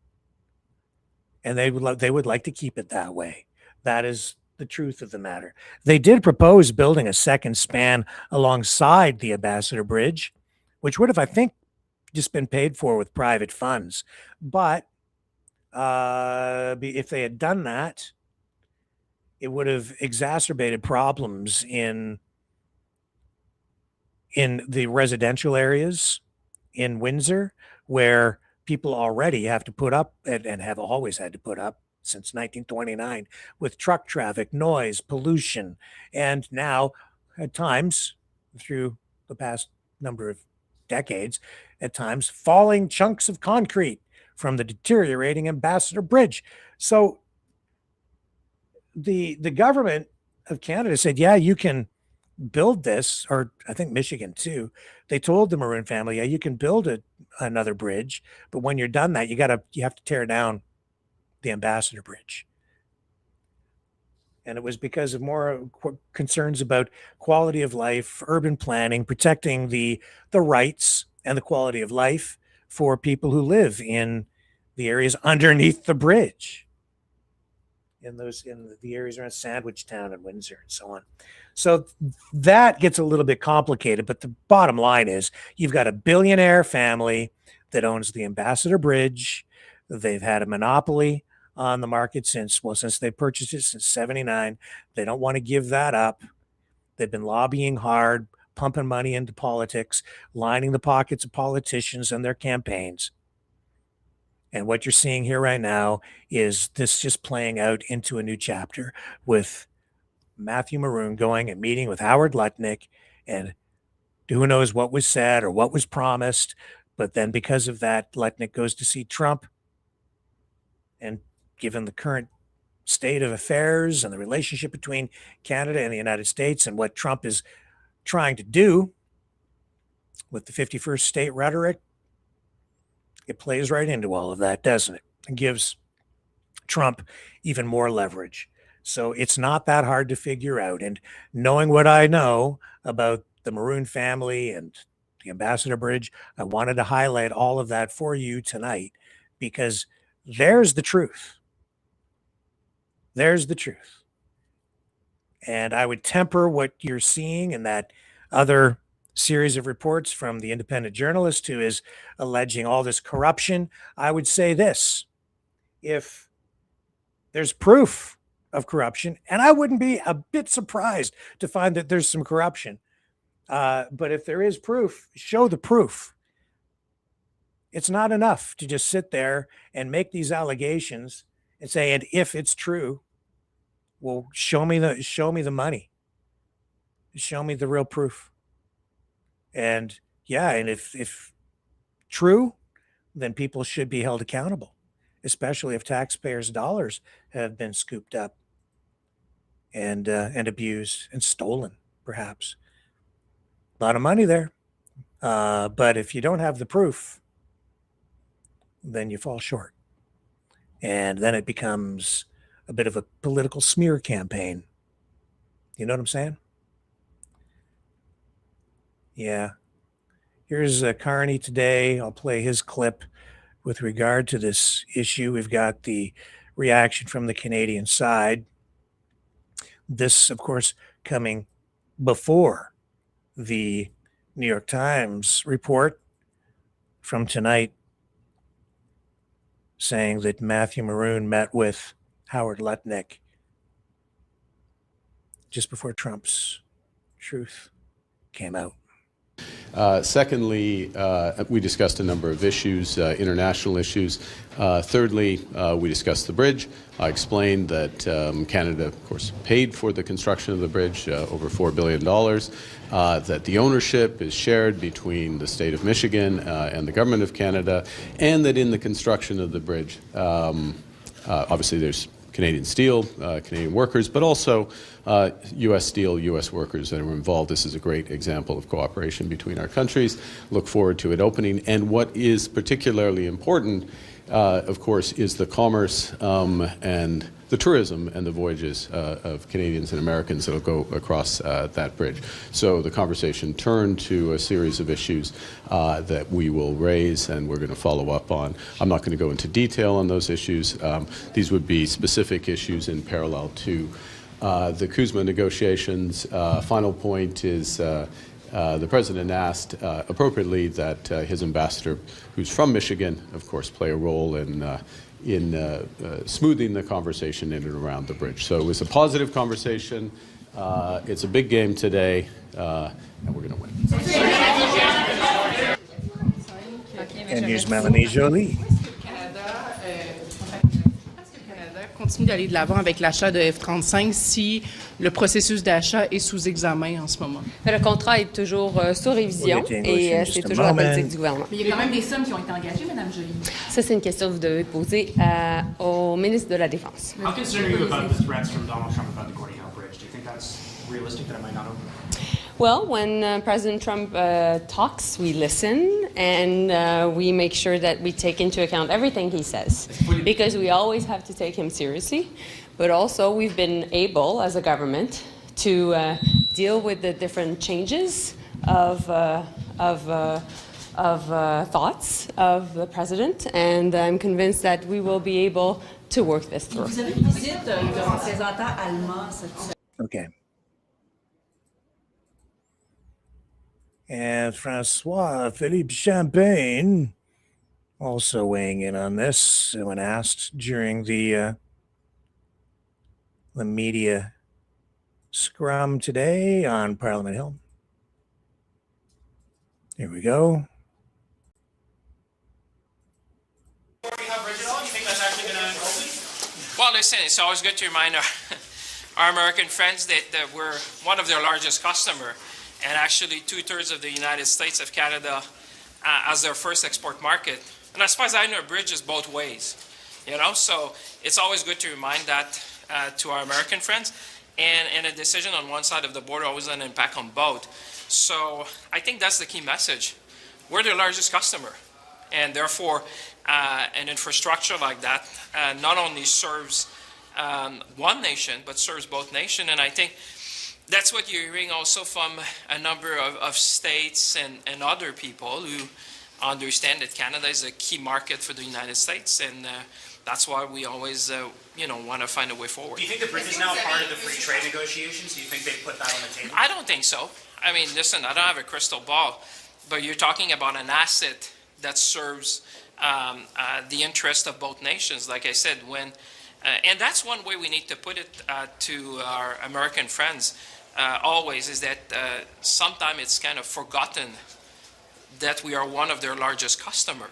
and they would like to keep it that way. That is the truth of the matter. They did propose building a second span alongside the Ambassador Bridge, which would have, I think, just been paid for with private funds. But if they had done that, it would have exacerbated problems in the residential areas in Windsor, where people already have to put up and have always had to put up since 1929 with truck traffic, noise, pollution, and now at times through the past number of decades, at times falling chunks of concrete from the deteriorating Ambassador Bridge. So the government of Canada said, yeah, you can build this, or I think Michigan too. They told the Maroon family, yeah, you can build another bridge, but when you're done that, you have to tear down the Ambassador Bridge. And it was because of more concerns about quality of life, urban planning, protecting the rights and the quality of life for people who live in the areas underneath the bridge, in the areas around Sandwich Town and Windsor and so on. So that gets a little bit complicated, but the bottom line is you've got a billionaire family that owns the Ambassador Bridge. They've had a monopoly on the market since they purchased it since 79. They don't want to give that up. They've been lobbying hard, pumping money into politics, lining the pockets of politicians and their campaigns. And what you're seeing here right now is this just playing out into a new chapter with Matthew Maroon going and meeting with Howard Lutnick, and who knows what was said or what was promised. But then because of that, Lutnick goes to see Trump. And given the current state of affairs and the relationship between Canada and the United States and what Trump is trying to do with the 51st state rhetoric, it plays right into all of that, doesn't it? It gives Trump even more leverage. So it's not that hard to figure out. And knowing what I know about the Maroon family and the Ambassador Bridge, I wanted to highlight all of that for you tonight, because there's the truth. There's the truth. And I would temper what you're seeing in that other series of reports from the independent journalist who is alleging all this corruption. I would say this: if there's proof of corruption, and I wouldn't be a bit surprised to find that there's some corruption, but if there is proof, show the proof. It's not enough to just sit there and make these allegations and say, and if it's true, well, show me the money. Show me the real proof. And yeah, and if true, then people should be held accountable, especially if taxpayers' dollars have been scooped up and abused and stolen, perhaps. A lot of money there. But if you don't have the proof, then you fall short. And then it becomes a bit of a political smear campaign. You know what I'm saying? Yeah. Here's Carney today. I'll play his clip with regard to this issue. We've got the reaction from the Canadian side. This, of course, coming before the New York Times report from tonight saying that Matthew Maroon met with Howard Lutnick just before Trump's truth came out. Secondly, we discussed a number of issues, international issues. Thirdly, we discussed the bridge. I explained that Canada, of course, paid for the construction of the bridge, over $4 billion, that the ownership is shared between the state of Michigan and the government of Canada, and that in the construction of the bridge, obviously there's Canadian steel, Canadian workers, but also U.S. steel, U.S. workers that are involved. This is a great example of cooperation between our countries. Look forward to it opening. And what is particularly important, of course, is the commerce and the tourism and the voyages of Canadians and Americans that will go across that bridge. So the conversation turned to a series of issues that we will raise and we're going to follow up on. I'm not going to go into detail on those issues. These would be specific issues in parallel to the CUSMA negotiations. Final point is the president asked appropriately that his ambassador, who's from Michigan, of course, play a role in smoothing the conversation in and around the bridge. So it was a positive conversation. It's a big game today, and we're going to win. And here's Melanie Joly. Continue d'aller de l'avant avec l'achat de F-35 si le processus d'achat est sous examen en ce moment. Le contrat est toujours sous révision et c'est toujours la politique du gouvernement. Mais il y a quand même des sommes qui ont été engagées, Mme Joly. Ça, c'est une question que vous devez poser au ministre de la Défense. How concerned are you about the threats from Donald Trump about the Gordie Howe Bridge? Do you think that's realistic that it might not open? Well, when President Trump talks, we listen and we make sure that we take into account everything he says, because we always have to take him seriously. But also, we've been able, as a government, to deal with the different changes of thoughts of the president, and I'm convinced that we will be able to work this through. Okay. And Francois Philippe Champagne also weighing in on this when asked during the media scrum today on Parliament Hill. Here we go. Gordie Howe Bridge listen, it's always good to remind our American friends that we're one of their largest customer, and actually 2/3 of the United States of Canada as their first export market. And as far as I know, a bridge is both ways, you know? So it's always good to remind that to our American friends. And a decision on one side of the border always has an impact on both. So I think that's the key message. We're their largest customer. And therefore, an infrastructure like that not only serves one nation, but serves both nations. And I think that's what you're hearing also from a number of states and other people who understand that Canada is a key market for the United States. And that's why we always, want to find a way forward. Do you think the bridge is now part of the free trade negotiations? Do you think they put that on the table? I don't think so. I mean, listen, I don't have a crystal ball, but you're talking about an asset that serves the interest of both nations. Like I said, and that's one way we need to put it to our American friends always, is that sometimes it's kind of forgotten that we are one of their largest customer.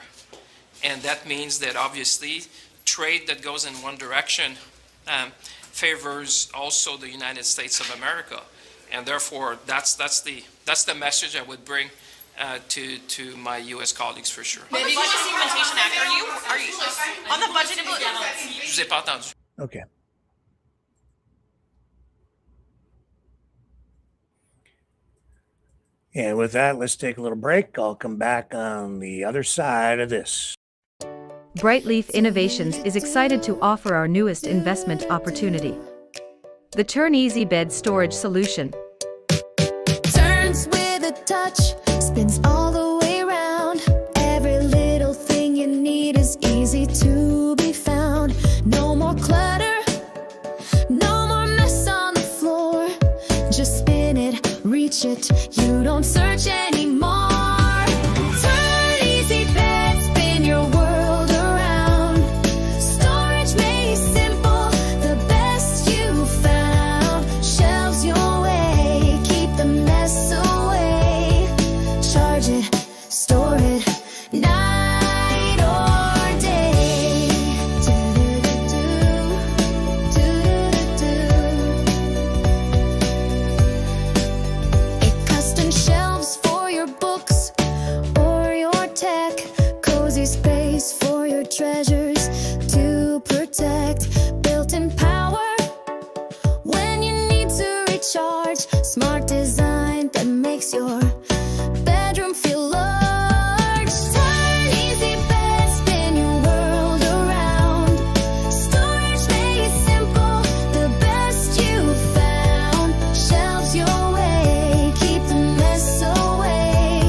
And that means that obviously trade that goes in one direction favors also the United States of America. And therefore, that's the message I would bring to my U.S. colleagues for sure. On the Budget Implementation Act, are you on the budget implementation? Je vous ai pas entendu. Okay. And with that, let's take a little break. I'll come back on the other side of this. Brightleaf Innovations is excited to offer our newest investment opportunity, the Turn Easy Bed Storage Solution. Turns with a touch, spins all the way around. Every little thing you need is easy to be found. No more clutter, no more mess on the floor. Just spin it, reach it, you don't search anymore. Turn Easy Bed, spin your world around. Storage made simple, the best you found. Shelves your way, keep the mess away. Charge it, store it, night or day. Custom shelves for your books or your tech. Cozy space for your treasures to protect. Built-in power when you need to recharge. Smart design that makes your bedroom feel large. Turn Easy Bed, spin your world around. Storage made simple, the best you found. Shelves your way, keep the mess away.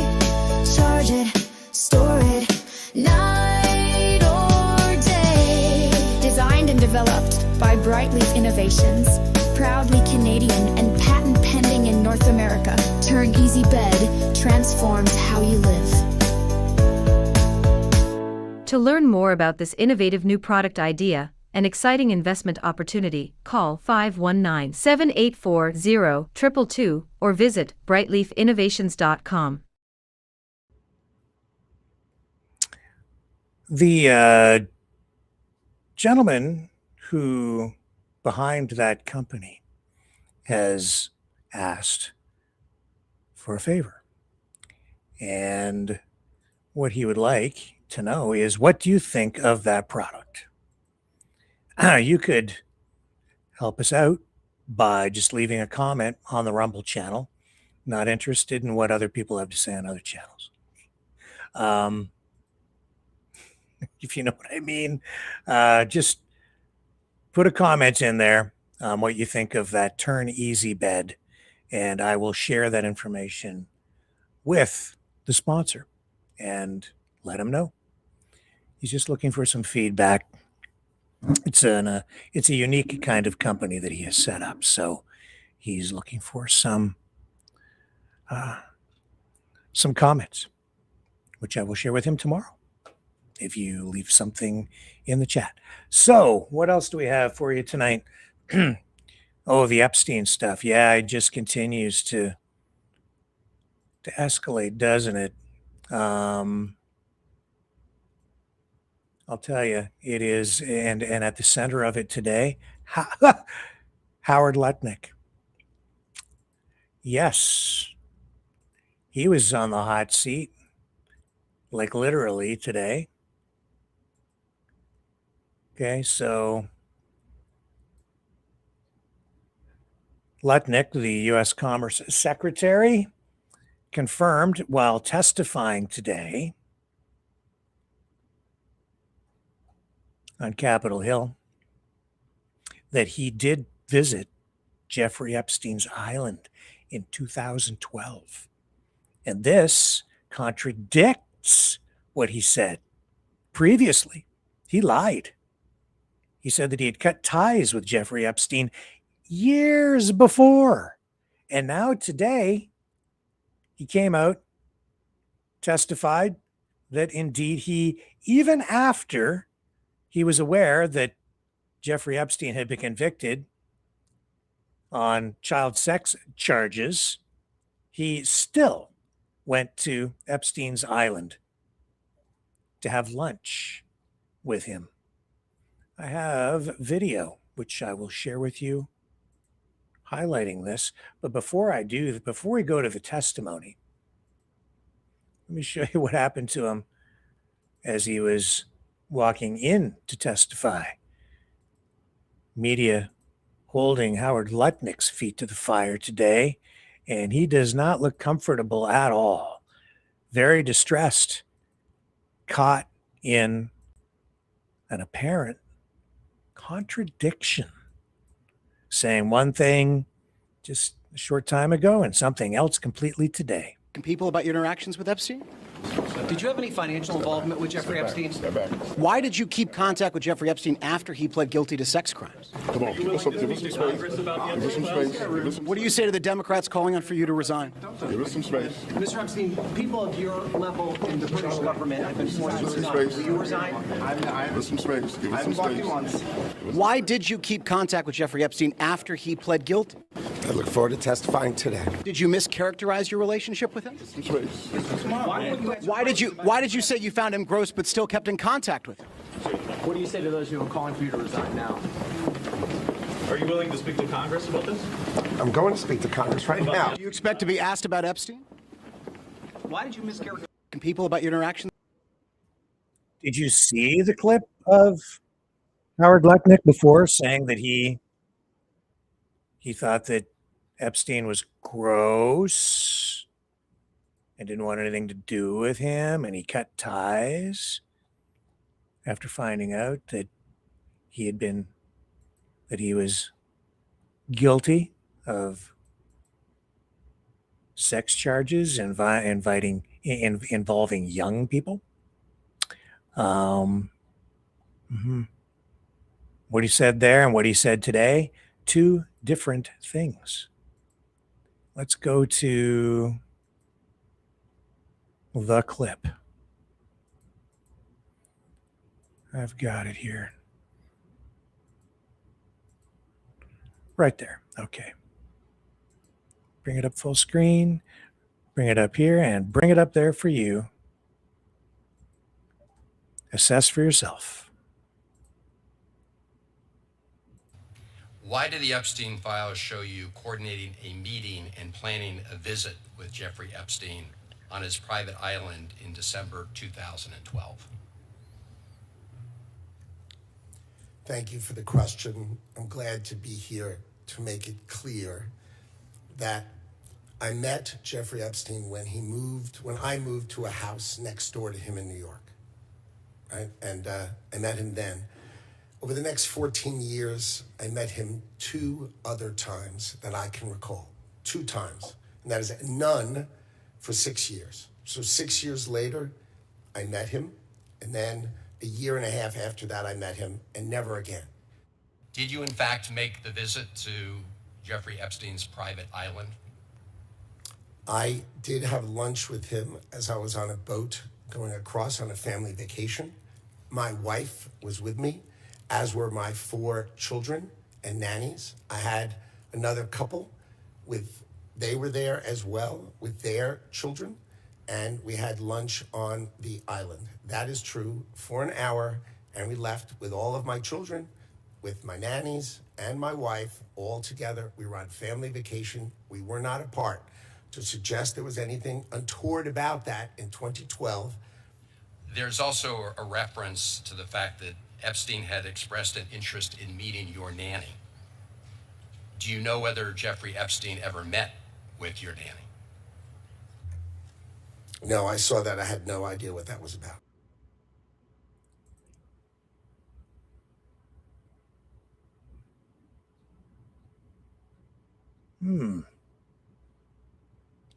Charge it, store it, night or day. Designed and developed by Brightleaf Innovations, proudly Canadian and patent pending in North America. Turn Easy Bed transforms how you live. To learn more about this innovative new product idea and exciting investment opportunity, call 519-784-0222 or visit brightleafinnovations.com. The gentleman who behind that company has asked for a favor. And what he would like to know is, what do you think of that product? You could help us out by just leaving a comment on the Rumble channel. Not interested in what other people have to say on other channels. If you know what I mean, just put a comment in there on what you think of that Turn Easy Bed, and I will share that information with the sponsor and let him know. He's just looking for some feedback. It's a unique kind of company that he has set up, so he's looking for some comments, which I will share with him tomorrow if you leave something in the chat. So what else do we have for you tonight? Oh, the Epstein stuff. Yeah, it just continues to escalate, doesn't it? I'll tell you, it is, and at the center of it today, Howard Lutnick. Yes, he was on the hot seat, like literally today. Okay, so Lutnick, the U.S. Commerce Secretary, confirmed while testifying today on Capitol Hill that he did visit Jeffrey Epstein's island in 2012. And this contradicts what he said previously. He lied. He said that he had cut ties with Jeffrey Epstein years before. And now today, he came out, testified that indeed he, even after he was aware that Jeffrey Epstein had been convicted on child sex charges, he still went to Epstein's island to have lunch with him. I have video, which I will share with you, highlighting this. But before I do, before we go to the testimony, let me show you what happened to him as he was walking in to testify. Media holding Howard Lutnick's feet to the fire today, and he does not look comfortable at all. Very distressed, caught in an apparent contradiction, saying one thing just a short time ago and something else completely today. People about your interactions with Epstein? Did you have any financial involvement with Jeffrey Epstein? Why did you keep contact with Jeffrey Epstein after he pled guilty to sex crimes? Come on, give us some space. What do you say to the Democrats calling on for you to resign? Give us some space. Mr. Epstein, people of your level in the British government have been forced to resign. Will you resign? Give us some space. Give us some space. Why did you keep contact with Jeffrey Epstein after he pled guilty? I look forward to testifying today. Did you mischaracterize your relationship with him? Why did you say you found him gross but still kept in contact with him? What do you say to those who are calling for you to resign now? Are you willing to speak to Congress about this? I'm going to speak to Congress right now. Do you expect to be asked about Epstein? Why did you mischaracterize people about your interactions? Did you see the clip of Howard Lutnick before saying that he thought that Epstein was gross and didn't want anything to do with him, and he cut ties after finding out that he was guilty of sex charges involving young people? What he said there and what he said today, two different things. Let's go to the clip. I've got it here. Right there. Okay. Bring it up full screen. Bring it up here and bring it up there for you. Assess for yourself. Why did the Epstein files show you coordinating a meeting and planning a visit with Jeffrey Epstein on his private island in December 2012? Thank you for the question. I'm glad to be here to make it clear that I met Jeffrey Epstein when I moved to a house next door to him in New York, right? And I met him then. Over the next 14 years, I met him 2 other times that I can recall. 2 times. And that is none for 6 years. So 6 years later, I met him. And then a year and a half after that, I met him, and never again. Did you in fact make the visit to Jeffrey Epstein's private island? I did have lunch with him as I was on a boat going across on a family vacation. My wife was with me, as were my 4 children and nannies. I had another couple they were there as well with their children, and we had lunch on the island. That is true, for an hour And we left with all of my children, with my nannies and my wife, all together. We were on family vacation. We were not apart. To suggest there was anything untoward about that in 2012. There's also a reference to the fact that Epstein had expressed an interest in meeting your nanny. Do you know whether Jeffrey Epstein ever met with your nanny? No, I saw that. I had no idea what that was about.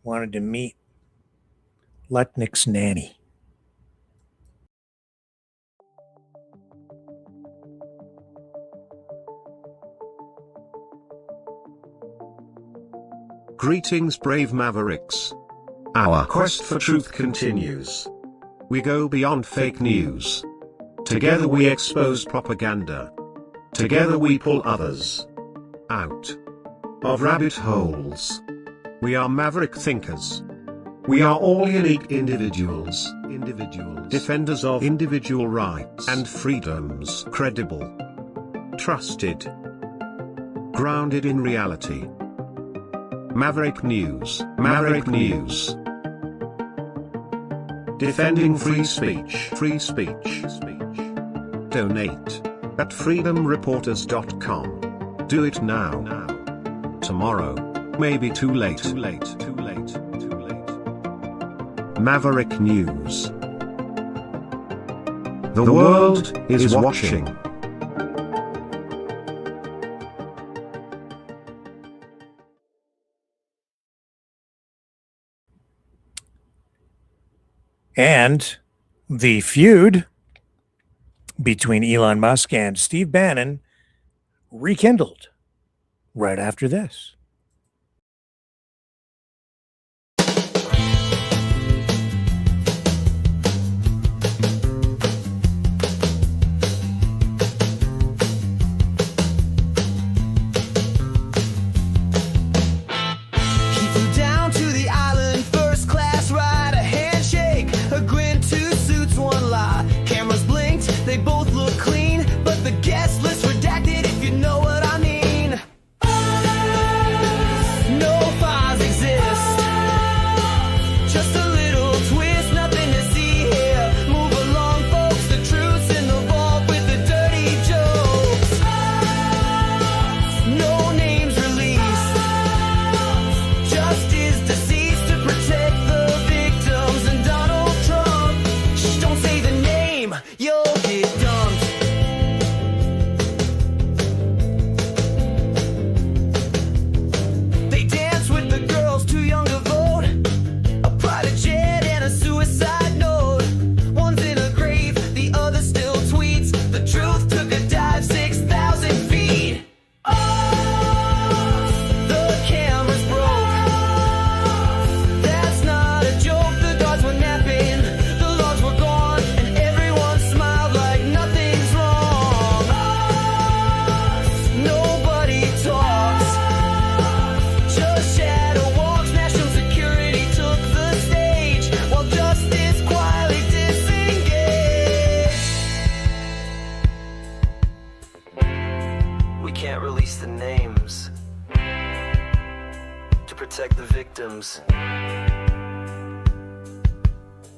Wanted to meet Lutnick's nanny. Greetings, brave Mavericks. Our quest for truth continues. We go beyond fake news. Together we expose propaganda. Together we pull others out of rabbit holes. We are maverick thinkers. We are all unique individuals. Defenders of individual rights and freedoms. Credible. Trusted. Grounded in reality. Maverick News. Maverick News. Defending free speech. Free speech. Donate at freedomreporters.com. Do it now. Tomorrow may be too late. Maverick News. The world is watching. And the feud between Elon Musk and Steve Bannon rekindled right after this.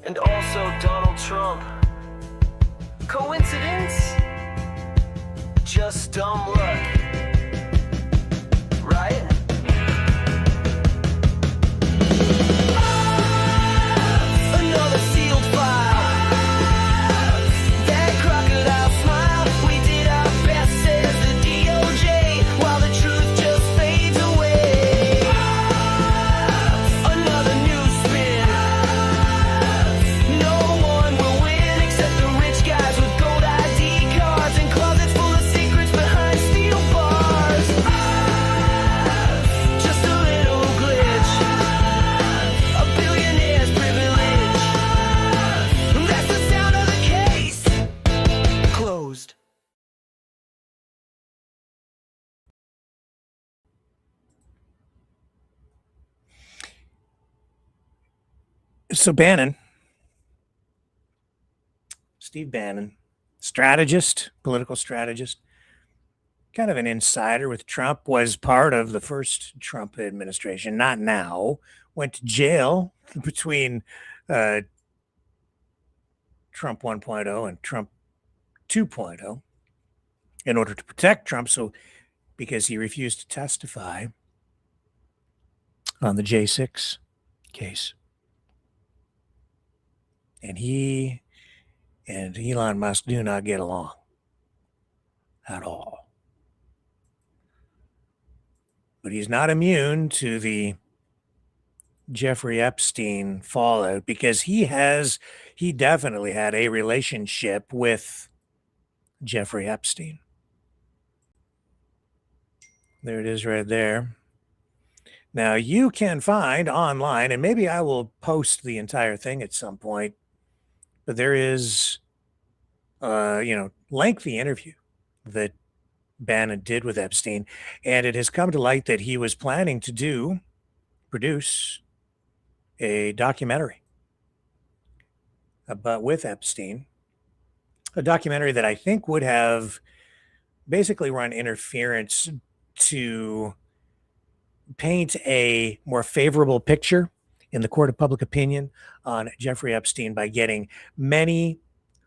And also Donald Trump. Coincidence? Just dumb luck. Right? Another sealed file. That crocodile smile. We did our best, says the DOJ, while the truth just fades away. Another new spin. No one will win except the rich guys with gold ID cards and closets full of secrets behind steel bars. Just a little glitch. A billionaire's privilege. That's the sound of the case. Closed. So Bannon, Steve Bannon, strategist, political strategist, kind of an insider with Trump, was part of the first Trump administration, not now, went to jail between Trump 1.0 and Trump 2.0 in order to protect Trump. So, because he refused to testify on the J6 case. And he and Elon Musk do not get along at all. But he's not immune to the Jeffrey Epstein fallout, because he definitely had a relationship with Jeffrey Epstein. There it is right there. Now you can find online, and maybe I will post the entire thing at some point, but there is lengthy interview that Bannon did with Epstein, and it has come to light that he was planning to produce a documentary with Epstein, a documentary that I think would have basically run interference to paint a more favorable picture in the court of public opinion on Jeffrey Epstein by getting many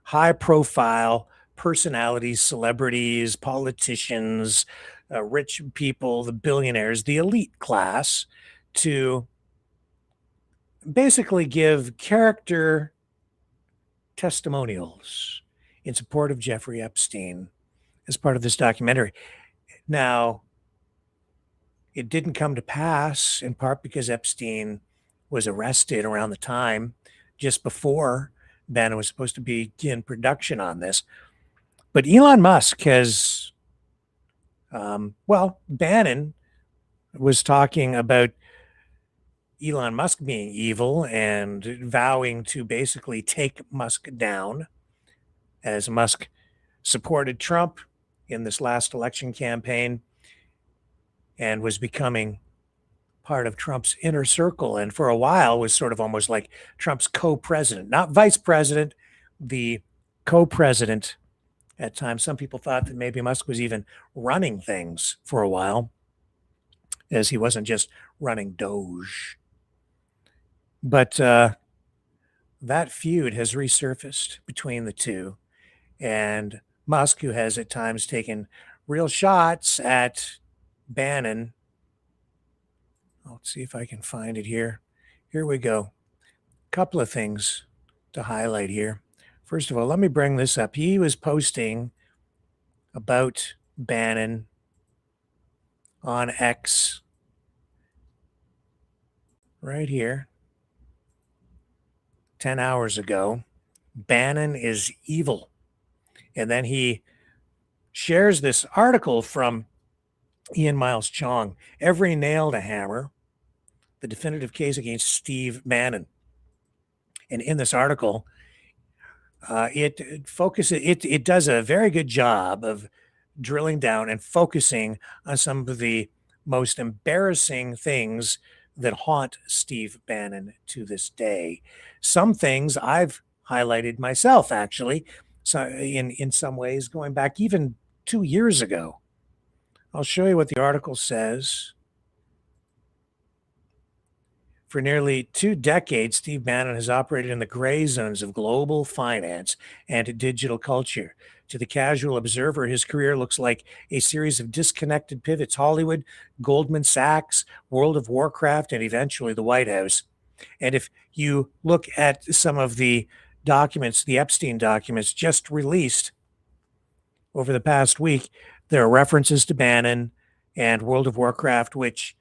high-profile personalities, celebrities, politicians, rich people, the billionaires, the elite class, to basically give character testimonials in support of Jeffrey Epstein as part of this documentary. Now, it didn't come to pass, in part because Epstein was arrested around the time just before Bannon was supposed to begin production on this. But Elon Musk has, Bannon was talking about Elon Musk being evil and vowing to basically take Musk down, as Musk supported Trump in this last election campaign and was becoming part of Trump's inner circle, and for a while was sort of almost like Trump's co-president, not vice president, the co-president at times. Some people thought that maybe Musk was even running things for a while, as he wasn't just running Doge. But that feud has resurfaced between the two, and Musk, who has at times taken real shots at Bannon. Let's see if I can find it here. Here we go. Couple of things to highlight here. First of all, let me bring this up. He was posting about Bannon on X right here 10 hours ago. Bannon is evil. And then he shares this article from Ian Miles Chong, Every Nail to Hammer, the definitive case against Steve Bannon. And in this article, it does a very good job of drilling down and focusing on some of the most embarrassing things that haunt Steve Bannon to this day. Some things I've highlighted myself, actually, so in some ways going back even 2 years ago. I'll show you what the article says. For nearly 2 decades, Steve Bannon has operated in the gray zones of global finance and digital culture. To the casual observer, his career looks like a series of disconnected pivots: Hollywood, Goldman Sachs, World of Warcraft, and eventually the White House. And if you look at some of the documents, the Epstein documents just released over the past week, there are references to Bannon and World of Warcraft, which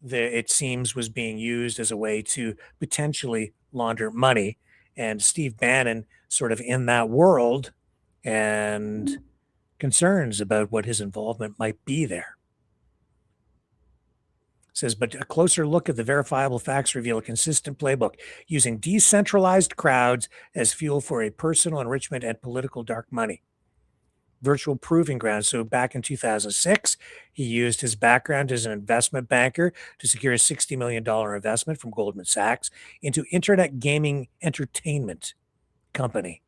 it seems was being used as a way to potentially launder money. And Steve Bannon sort of in that world, and concerns about what his involvement might be there. It says, but a closer look at the verifiable facts reveal a consistent playbook using decentralized crowds as fuel for a personal enrichment and political dark money. Virtual proving grounds. So back in 2006, he used his background as an investment banker to secure a $60 million investment from Goldman Sachs into internet gaming entertainment company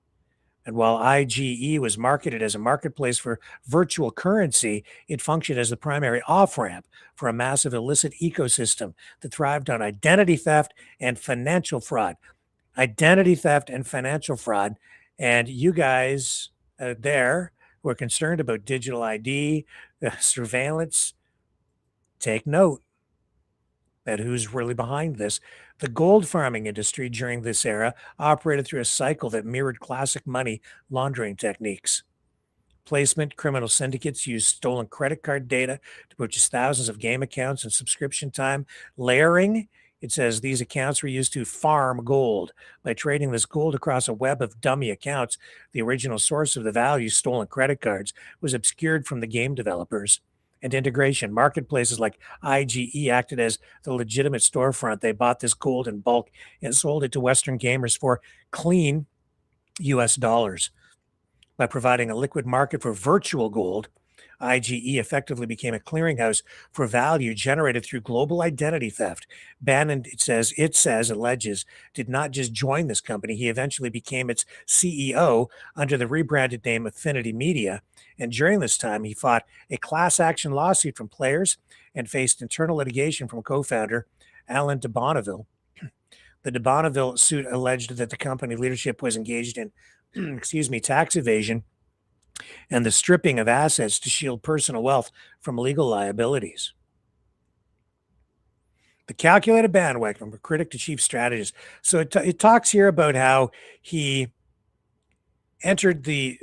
And while IGE was marketed as a marketplace for virtual currency, it functioned as the primary off-ramp for a massive illicit ecosystem that thrived on identity theft and financial fraud. Identity theft and financial fraud. And you guys out there who are concerned about digital ID, surveillance, take note that who's really behind this. The gold farming industry during this era operated through a cycle that mirrored classic money laundering techniques. Placement criminal syndicates used stolen credit card data to purchase thousands of game accounts and subscription time. Layering, it says these accounts were used to farm gold. By trading this gold across a web of dummy accounts, the original source of the value, stolen credit cards, was obscured from the game developers. And integration. Marketplaces like IGE acted as the legitimate storefront. They bought this gold in bulk and sold it to Western gamers for clean US dollars. By providing a liquid market for virtual gold, IGE effectively became a clearinghouse for value generated through global identity theft. Bannon, alleges, did not just join this company. He eventually became its CEO under the rebranded name Affinity Media. And during this time, he fought a class action lawsuit from players and faced internal litigation from co-founder Alan de Bonneville. The de Bonneville suit alleged that the company leadership was engaged in, tax evasion and the stripping of assets to shield personal wealth from legal liabilities. The calculated bandwagon from a critic to chief strategist. So it talks here about how he entered the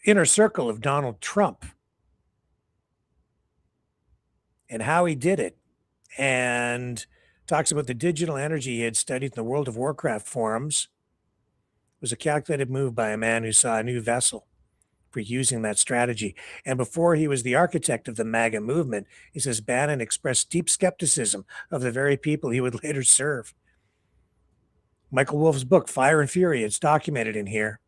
inner circle of Donald Trump and how he did it, and talks about the digital energy he had studied in the World of Warcraft forums. It was a calculated move by a man who saw a new vessel for using that strategy. And before he was the architect of the MAGA movement, he says Bannon expressed deep skepticism of the very people he would later serve. Michael Wolff's book, Fire and Fury, it's documented in here,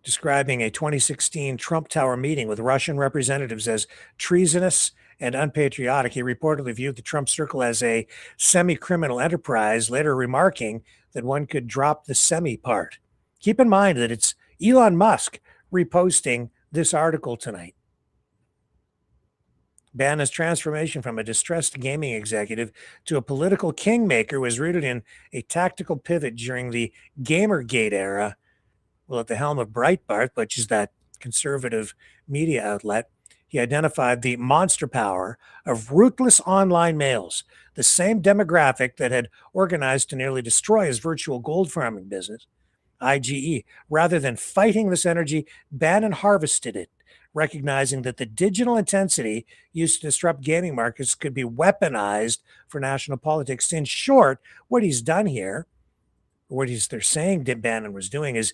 describing a 2016 Trump Tower meeting with Russian representatives as treasonous and unpatriotic. He reportedly viewed the Trump Circle as a semi-criminal enterprise, later remarking that one could drop the semi part. Keep in mind that it's Elon Musk reposting this article tonight. Bannon's transformation from a distressed gaming executive to a political kingmaker was rooted in a tactical pivot during the Gamergate era. Well, at the helm of Breitbart, which is that conservative media outlet, he identified the monster power of ruthless online males, the same demographic that had organized to nearly destroy his virtual gold farming business, IGE. Rather than fighting this energy, Bannon harvested it, recognizing that the digital intensity used to disrupt gaming markets could be weaponized for national politics. In short, what he's done here, they're saying that Bannon was doing, is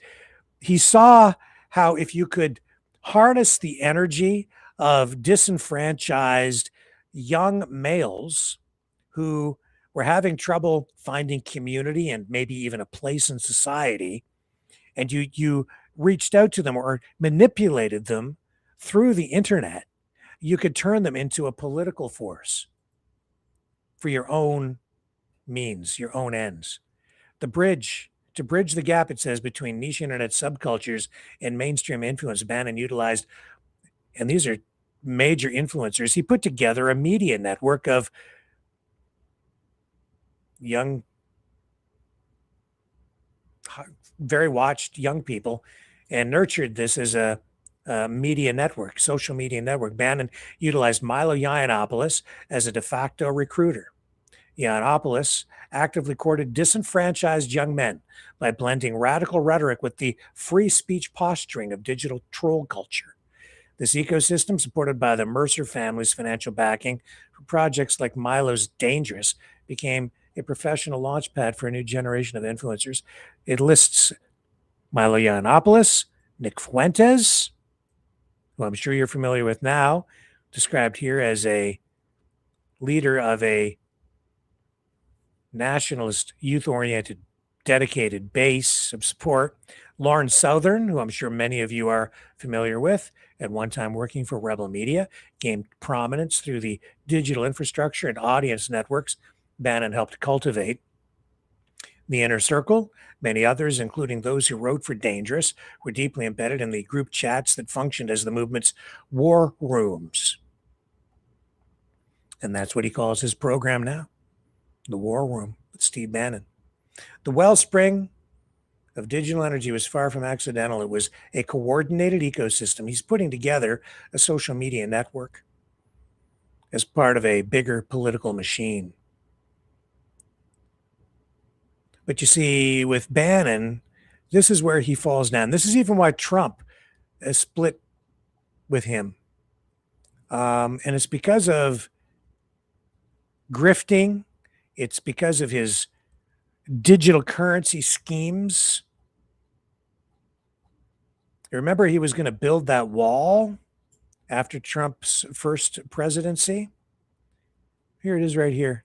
he saw how if you could harness the energy of disenfranchised young males who were having trouble finding community and maybe even a place in society, and you reached out to them or manipulated them through the internet, you could turn them into a political force for your own means, your own ends. To bridge the gap, it says, between niche internet subcultures and mainstream influence, Bannon utilized, and these are major influencers, he put together a media network of young, very watched young people, and nurtured this as a media network, social media network. Bannon utilized Milo Yiannopoulos as a de facto recruiter. Yiannopoulos actively courted disenfranchised young men by blending radical rhetoric with the free speech posturing of digital troll culture. This ecosystem, supported by the Mercer family's financial backing for projects like Milo's Dangerous, became a professional launchpad for a new generation of influencers. It lists Milo Yiannopoulos, Nick Fuentes, who I'm sure you're familiar with now, described here as a leader of a nationalist, youth-oriented, dedicated base of support. Lauren Southern, who I'm sure many of you are familiar with, at one time working for Rebel Media, gained prominence through the digital infrastructure and audience networks Bannon helped cultivate. The inner circle, many others, including those who wrote for Dangerous, were deeply embedded in the group chats that functioned as the movement's war rooms. And that's what he calls his program now, the War Room with Steve Bannon. The wellspring of digital energy was far from accidental. It was a coordinated ecosystem. He's putting together a social media network as part of a bigger political machine. But you see, with Bannon, this is where he falls down. This is even why Trump has split with him. And it's because of grifting. It's because of his digital currency schemes. Remember, he was going to build that wall after Trump's first presidency. Here it is right here.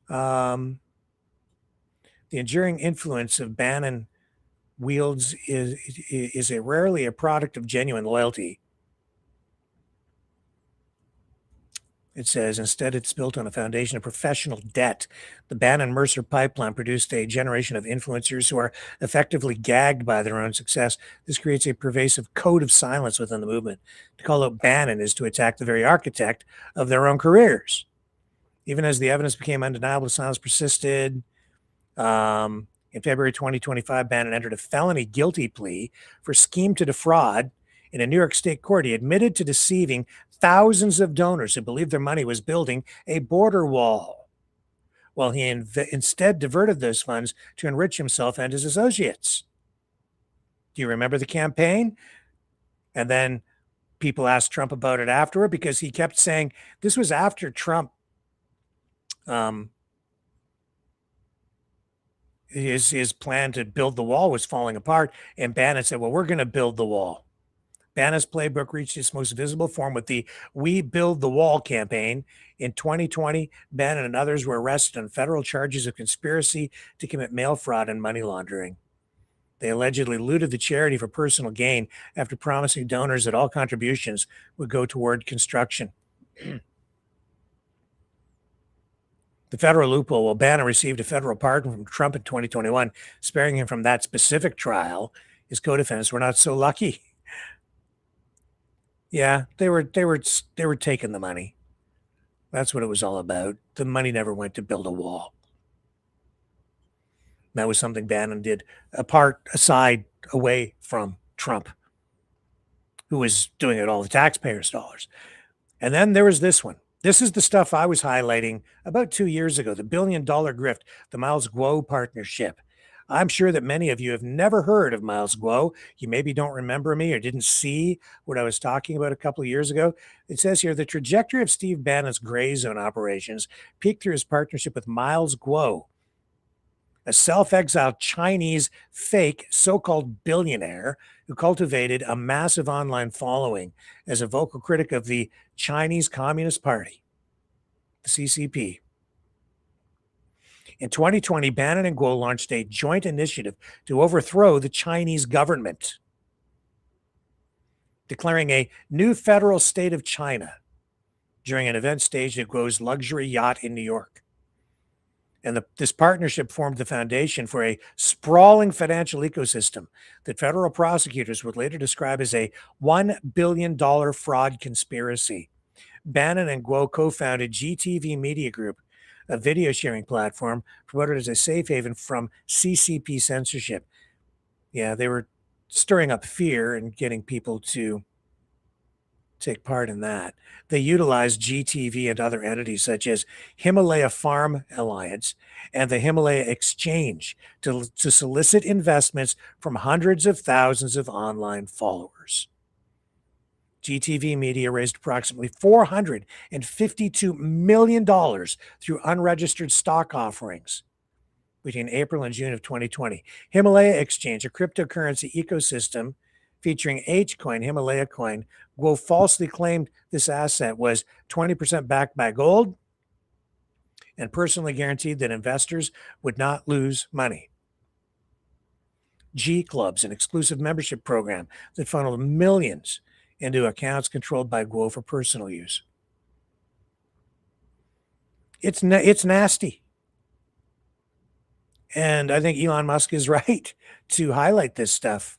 The enduring influence of Bannon wields is rarely a product of genuine loyalty. It says, instead, it's built on a foundation of professional debt. The Bannon-Mercer pipeline produced a generation of influencers who are effectively gagged by their own success. This creates a pervasive code of silence within the movement. To call out Bannon is to attack the very architect of their own careers. Even as the evidence became undeniable, the silence persisted. In February 2025, Bannon entered a felony guilty plea for scheme to defraud in a New York State court. He admitted to deceiving thousands of donors who believed their money was building a border wall, while he instead diverted those funds to enrich himself and his associates. Do you remember the campaign? And then people asked Trump about it afterward, because he kept saying this was after Trump his plan to build the wall was falling apart, and Bannon said, well, we're going to build the wall. Bannon's playbook reached its most visible form with the We Build the Wall campaign. In 2020, Bannon and others were arrested on federal charges of conspiracy to commit mail fraud and money laundering. They allegedly looted the charity for personal gain after promising donors that all contributions would go toward construction. The federal loophole, while Bannon received a federal pardon from Trump in 2021, sparing him from that specific trial, his co-defendants were not so lucky. Yeah, they were taking the money. That's what it was all about. The money never went to build a wall. That was something Bannon did aside, away from Trump, who was doing it all the taxpayers' dollars. And then there was this one. This is the stuff I was highlighting about 2 years ago, the $1 billion grift, the Miles Guo partnership. I'm sure that many of you have never heard of Miles Guo. You maybe don't remember me or didn't see what I was talking about a couple of years ago. It says here, the trajectory of Steve Bannon's gray zone operations peaked through his partnership with Miles Guo, a self-exiled Chinese fake so-called billionaire who cultivated a massive online following as a vocal critic of the Chinese Communist Party, the CCP. In 2020, Bannon and Guo launched a joint initiative to overthrow the Chinese government, declaring a new federal state of China during an event staged at Guo's luxury yacht in New York. And this partnership formed the foundation for a sprawling financial ecosystem that federal prosecutors would later describe as a $1 billion fraud conspiracy. Bannon and Guo co-founded GTV Media Group, a video sharing platform promoted as a safe haven from CCP censorship. Yeah, they were stirring up fear and getting people to take part in that. They utilized GTV and other entities such as Himalaya Farm Alliance and the Himalaya Exchange to solicit investments from hundreds of thousands of online followers. GTV Media raised approximately $452 million through unregistered stock offerings between April and June of 2020. Himalaya Exchange, a cryptocurrency ecosystem featuring H-Coin, Himalaya Coin, Guo falsely claimed this asset was 20% backed by gold and personally guaranteed that investors would not lose money. G Clubs, an exclusive membership program that funneled millions into accounts controlled by Guo for personal use. It's nasty. And I think Elon Musk is right to highlight this stuff.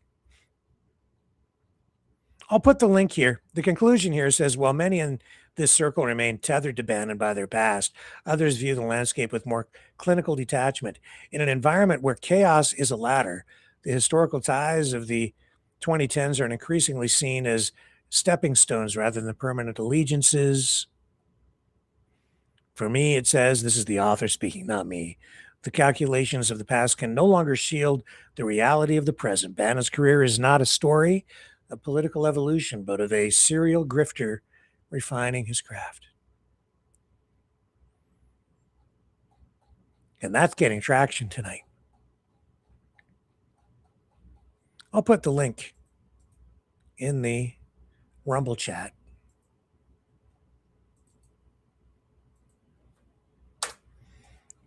I'll put the link here. The conclusion here says, while many in this circle remain tethered to Bannon by their past, others view the landscape with more clinical detachment. In an environment where chaos is a ladder, the historical ties of the 2010s are increasingly seen as stepping stones rather than permanent allegiances. For me, it says, this is the author speaking, not me. The calculations of the past can no longer shield the reality of the present. Bannon's career is not a story of political evolution, but of a serial grifter refining his craft. And that's getting traction tonight. I'll put the link in the Rumble chat.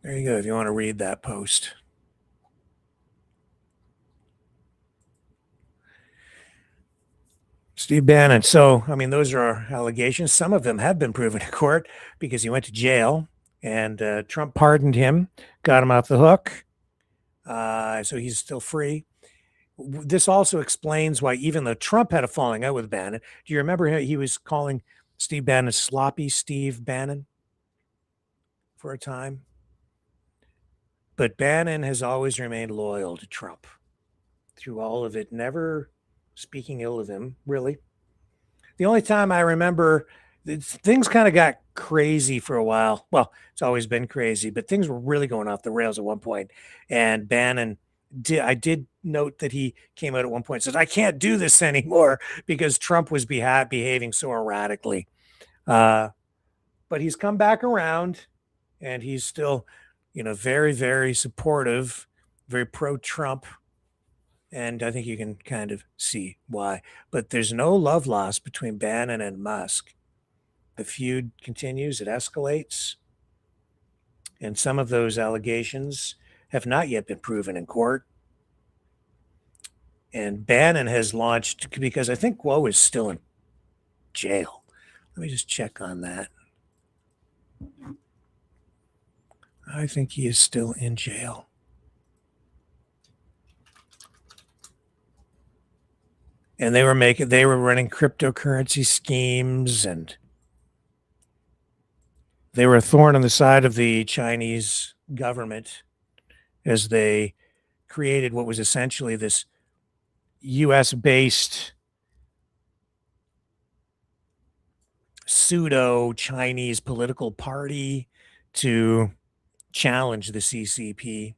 There you go, if you want to read that post. Steve Bannon. So, I mean, those are our allegations. Some of them have been proven in court because he went to jail and Trump pardoned him, got him off the hook. So he's still free. This also explains why, even though Trump had a falling out with Bannon, do you remember he was calling Steve Bannon sloppy Steve Bannon for a time? But Bannon has always remained loyal to Trump through all of it, never speaking ill of him, really. The only time I remember, things kind of got crazy for a while. Well, it's always been crazy, but things were really going off the rails at one point. And Bannon, I did note that he came out at one point and said, I can't do this anymore because Trump was behaving so erratically. But he's come back around and he's still, very, very supportive, very pro-Trump. And I think you can kind of see why. But there's no love lost between Bannon and Musk. The feud continues, it escalates. And some of those allegations have not yet been proven in court. And Bannon has launched, because I think Guo is still in jail. Let me just check on that. I think he is still in jail. And they were running cryptocurrency schemes, and they were a thorn on the side of the Chinese government as they created what was essentially this US-based pseudo-Chinese political party to challenge the CCP.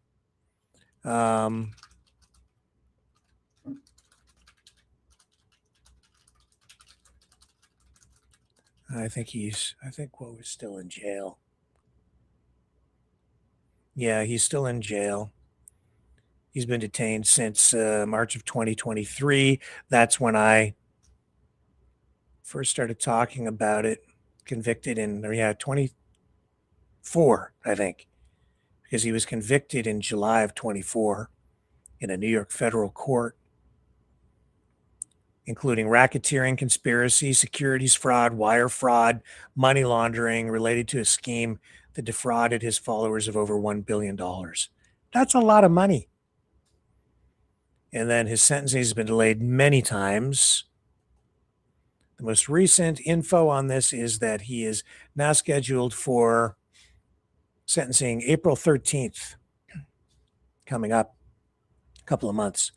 I think Guo is still in jail. Yeah, he's still in jail. He's been detained since March of 2023. That's when I first started talking about it. Convicted in 24, I think, because he was convicted in July of 24 in a New York federal court, including racketeering, conspiracy, securities fraud, wire fraud, money laundering related to a scheme that defrauded his followers of over $1 billion. That's a lot of money. And then his sentencing has been delayed many times. The most recent info on this is that he is now scheduled for sentencing April 13th, coming up a couple of months.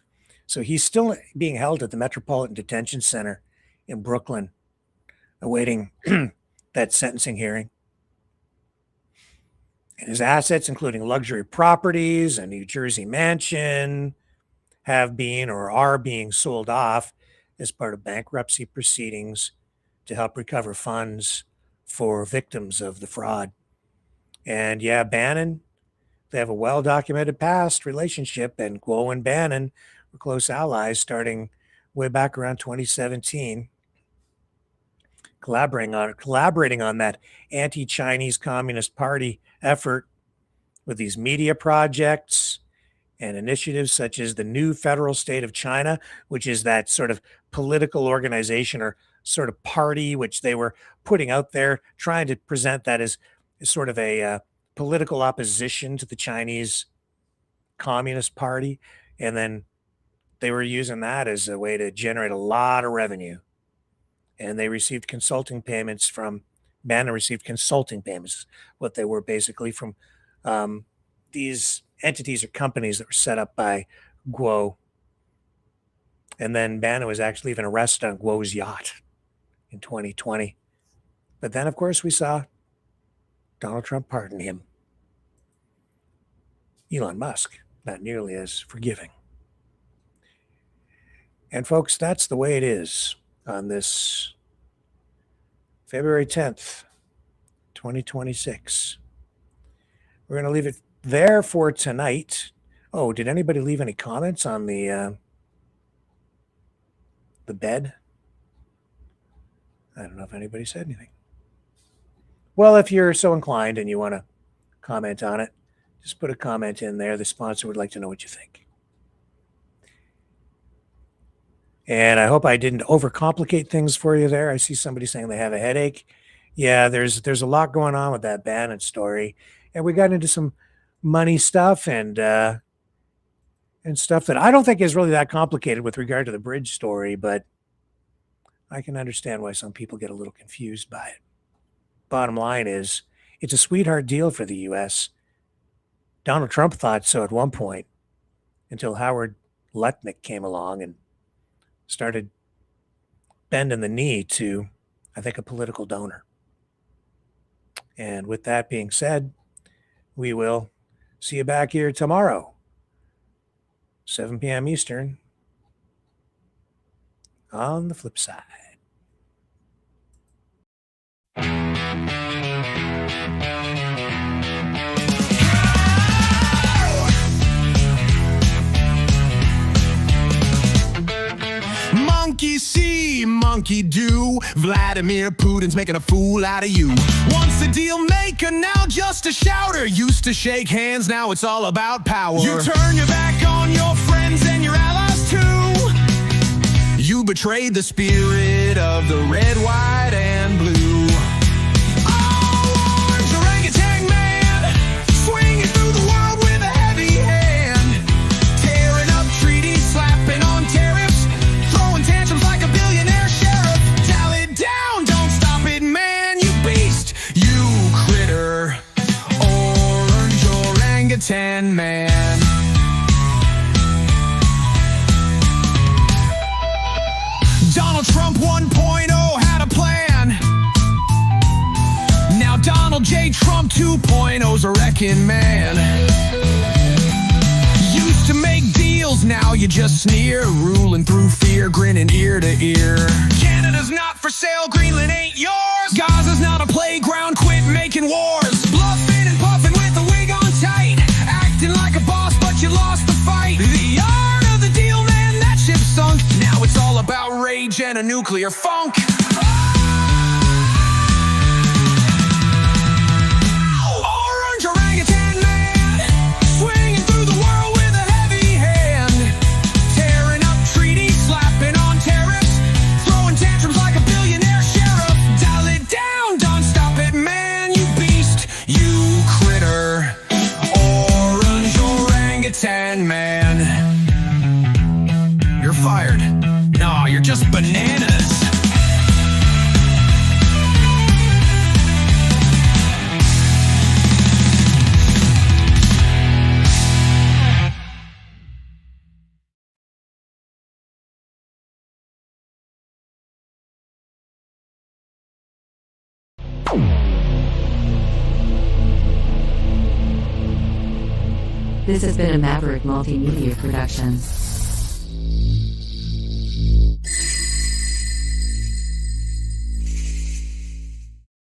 So he's still being held at the Metropolitan Detention Center in Brooklyn, awaiting that sentencing hearing. And his assets, including luxury properties, a New Jersey mansion, have been or are being sold off as part of bankruptcy proceedings to help recover funds for victims of the fraud. And yeah, Bannon, they have a well-documented past relationship, and Guo and Bannon were close allies starting way back around 2017, collaborating on that anti-Chinese Communist Party effort with these media projects and initiatives such as the new federal state of China, which is that sort of political organization or sort of party which they were putting out there, trying to present that as sort of a political opposition to the Chinese Communist Party, and then they were using that as a way to generate a lot of revenue. And they received consulting payments from, Bannon received consulting payments, what they were basically from these entities or companies that were set up by Guo. And then Bannon was actually even arrested on Guo's yacht in 2020. But then, of course, we saw Donald Trump pardon him. Elon Musk, not nearly as forgiving. And folks, that's the way it is on this February 10th, 2026. We're going to leave it there for tonight. Oh, did anybody leave any comments on the bed? I don't know if anybody said anything. Well, if you're so inclined and you want to comment on it, just put a comment in there. The sponsor would like to know what you think. And I hope I didn't overcomplicate things for you there. I see somebody saying they have a headache. Yeah, there's a lot going on with that Bannon story. And we got into some money stuff and stuff that I don't think is really that complicated with regard to the bridge story, but I can understand why some people get a little confused by it. Bottom line is, it's a sweetheart deal for the U.S. Donald Trump thought so at one point, until Howard Lutnick came along and started bending the knee to, I think, a political donor. And with that being said, we will see you back here tomorrow, 7 p.m. Eastern, on the flip side. Monkey see, monkey do. Vladimir Putin's making a fool out of you. Once a deal maker, now just a shouter. Used to shake hands, now it's all about power. You turn your back on your friends and your allies too. You betrayed the spirit of the red, white, and blue. Oh, orange orangutan man, swinging through the world with a heavy hand. Tearing up treaties, slapping on tariffs, throwing tantrums like a billionaire sheriff. Tell it down, don't stop it, man, you beast, you critter. Orange orangutan man. Donald Trump 1.0 had a plan. Now Donald J. Trump 2.0's a wrecking man. Used to make deals, now you just sneer. Ruling through fear, grinning ear to ear. Canada's not for sale, Greenland ain't yours. Gaza's not a playground, quit making wars. Bluffing and puffing with the wig on tight. Acting like a boss, but you lost the fight. The art of the deal, man, that ship sunk. Now it's all about rage and a nuclear funk. Orange orangutan man, swinging through the world with a heavy hand. Tearing up treaties, slapping on tariffs, throwing tantrums like a billionaire sheriff. Dial it down, don't stop it, man, you beast, you critter. Orange orangutan man. You're fired. No, you're just bananas. This has been a Maverick Multimedia production.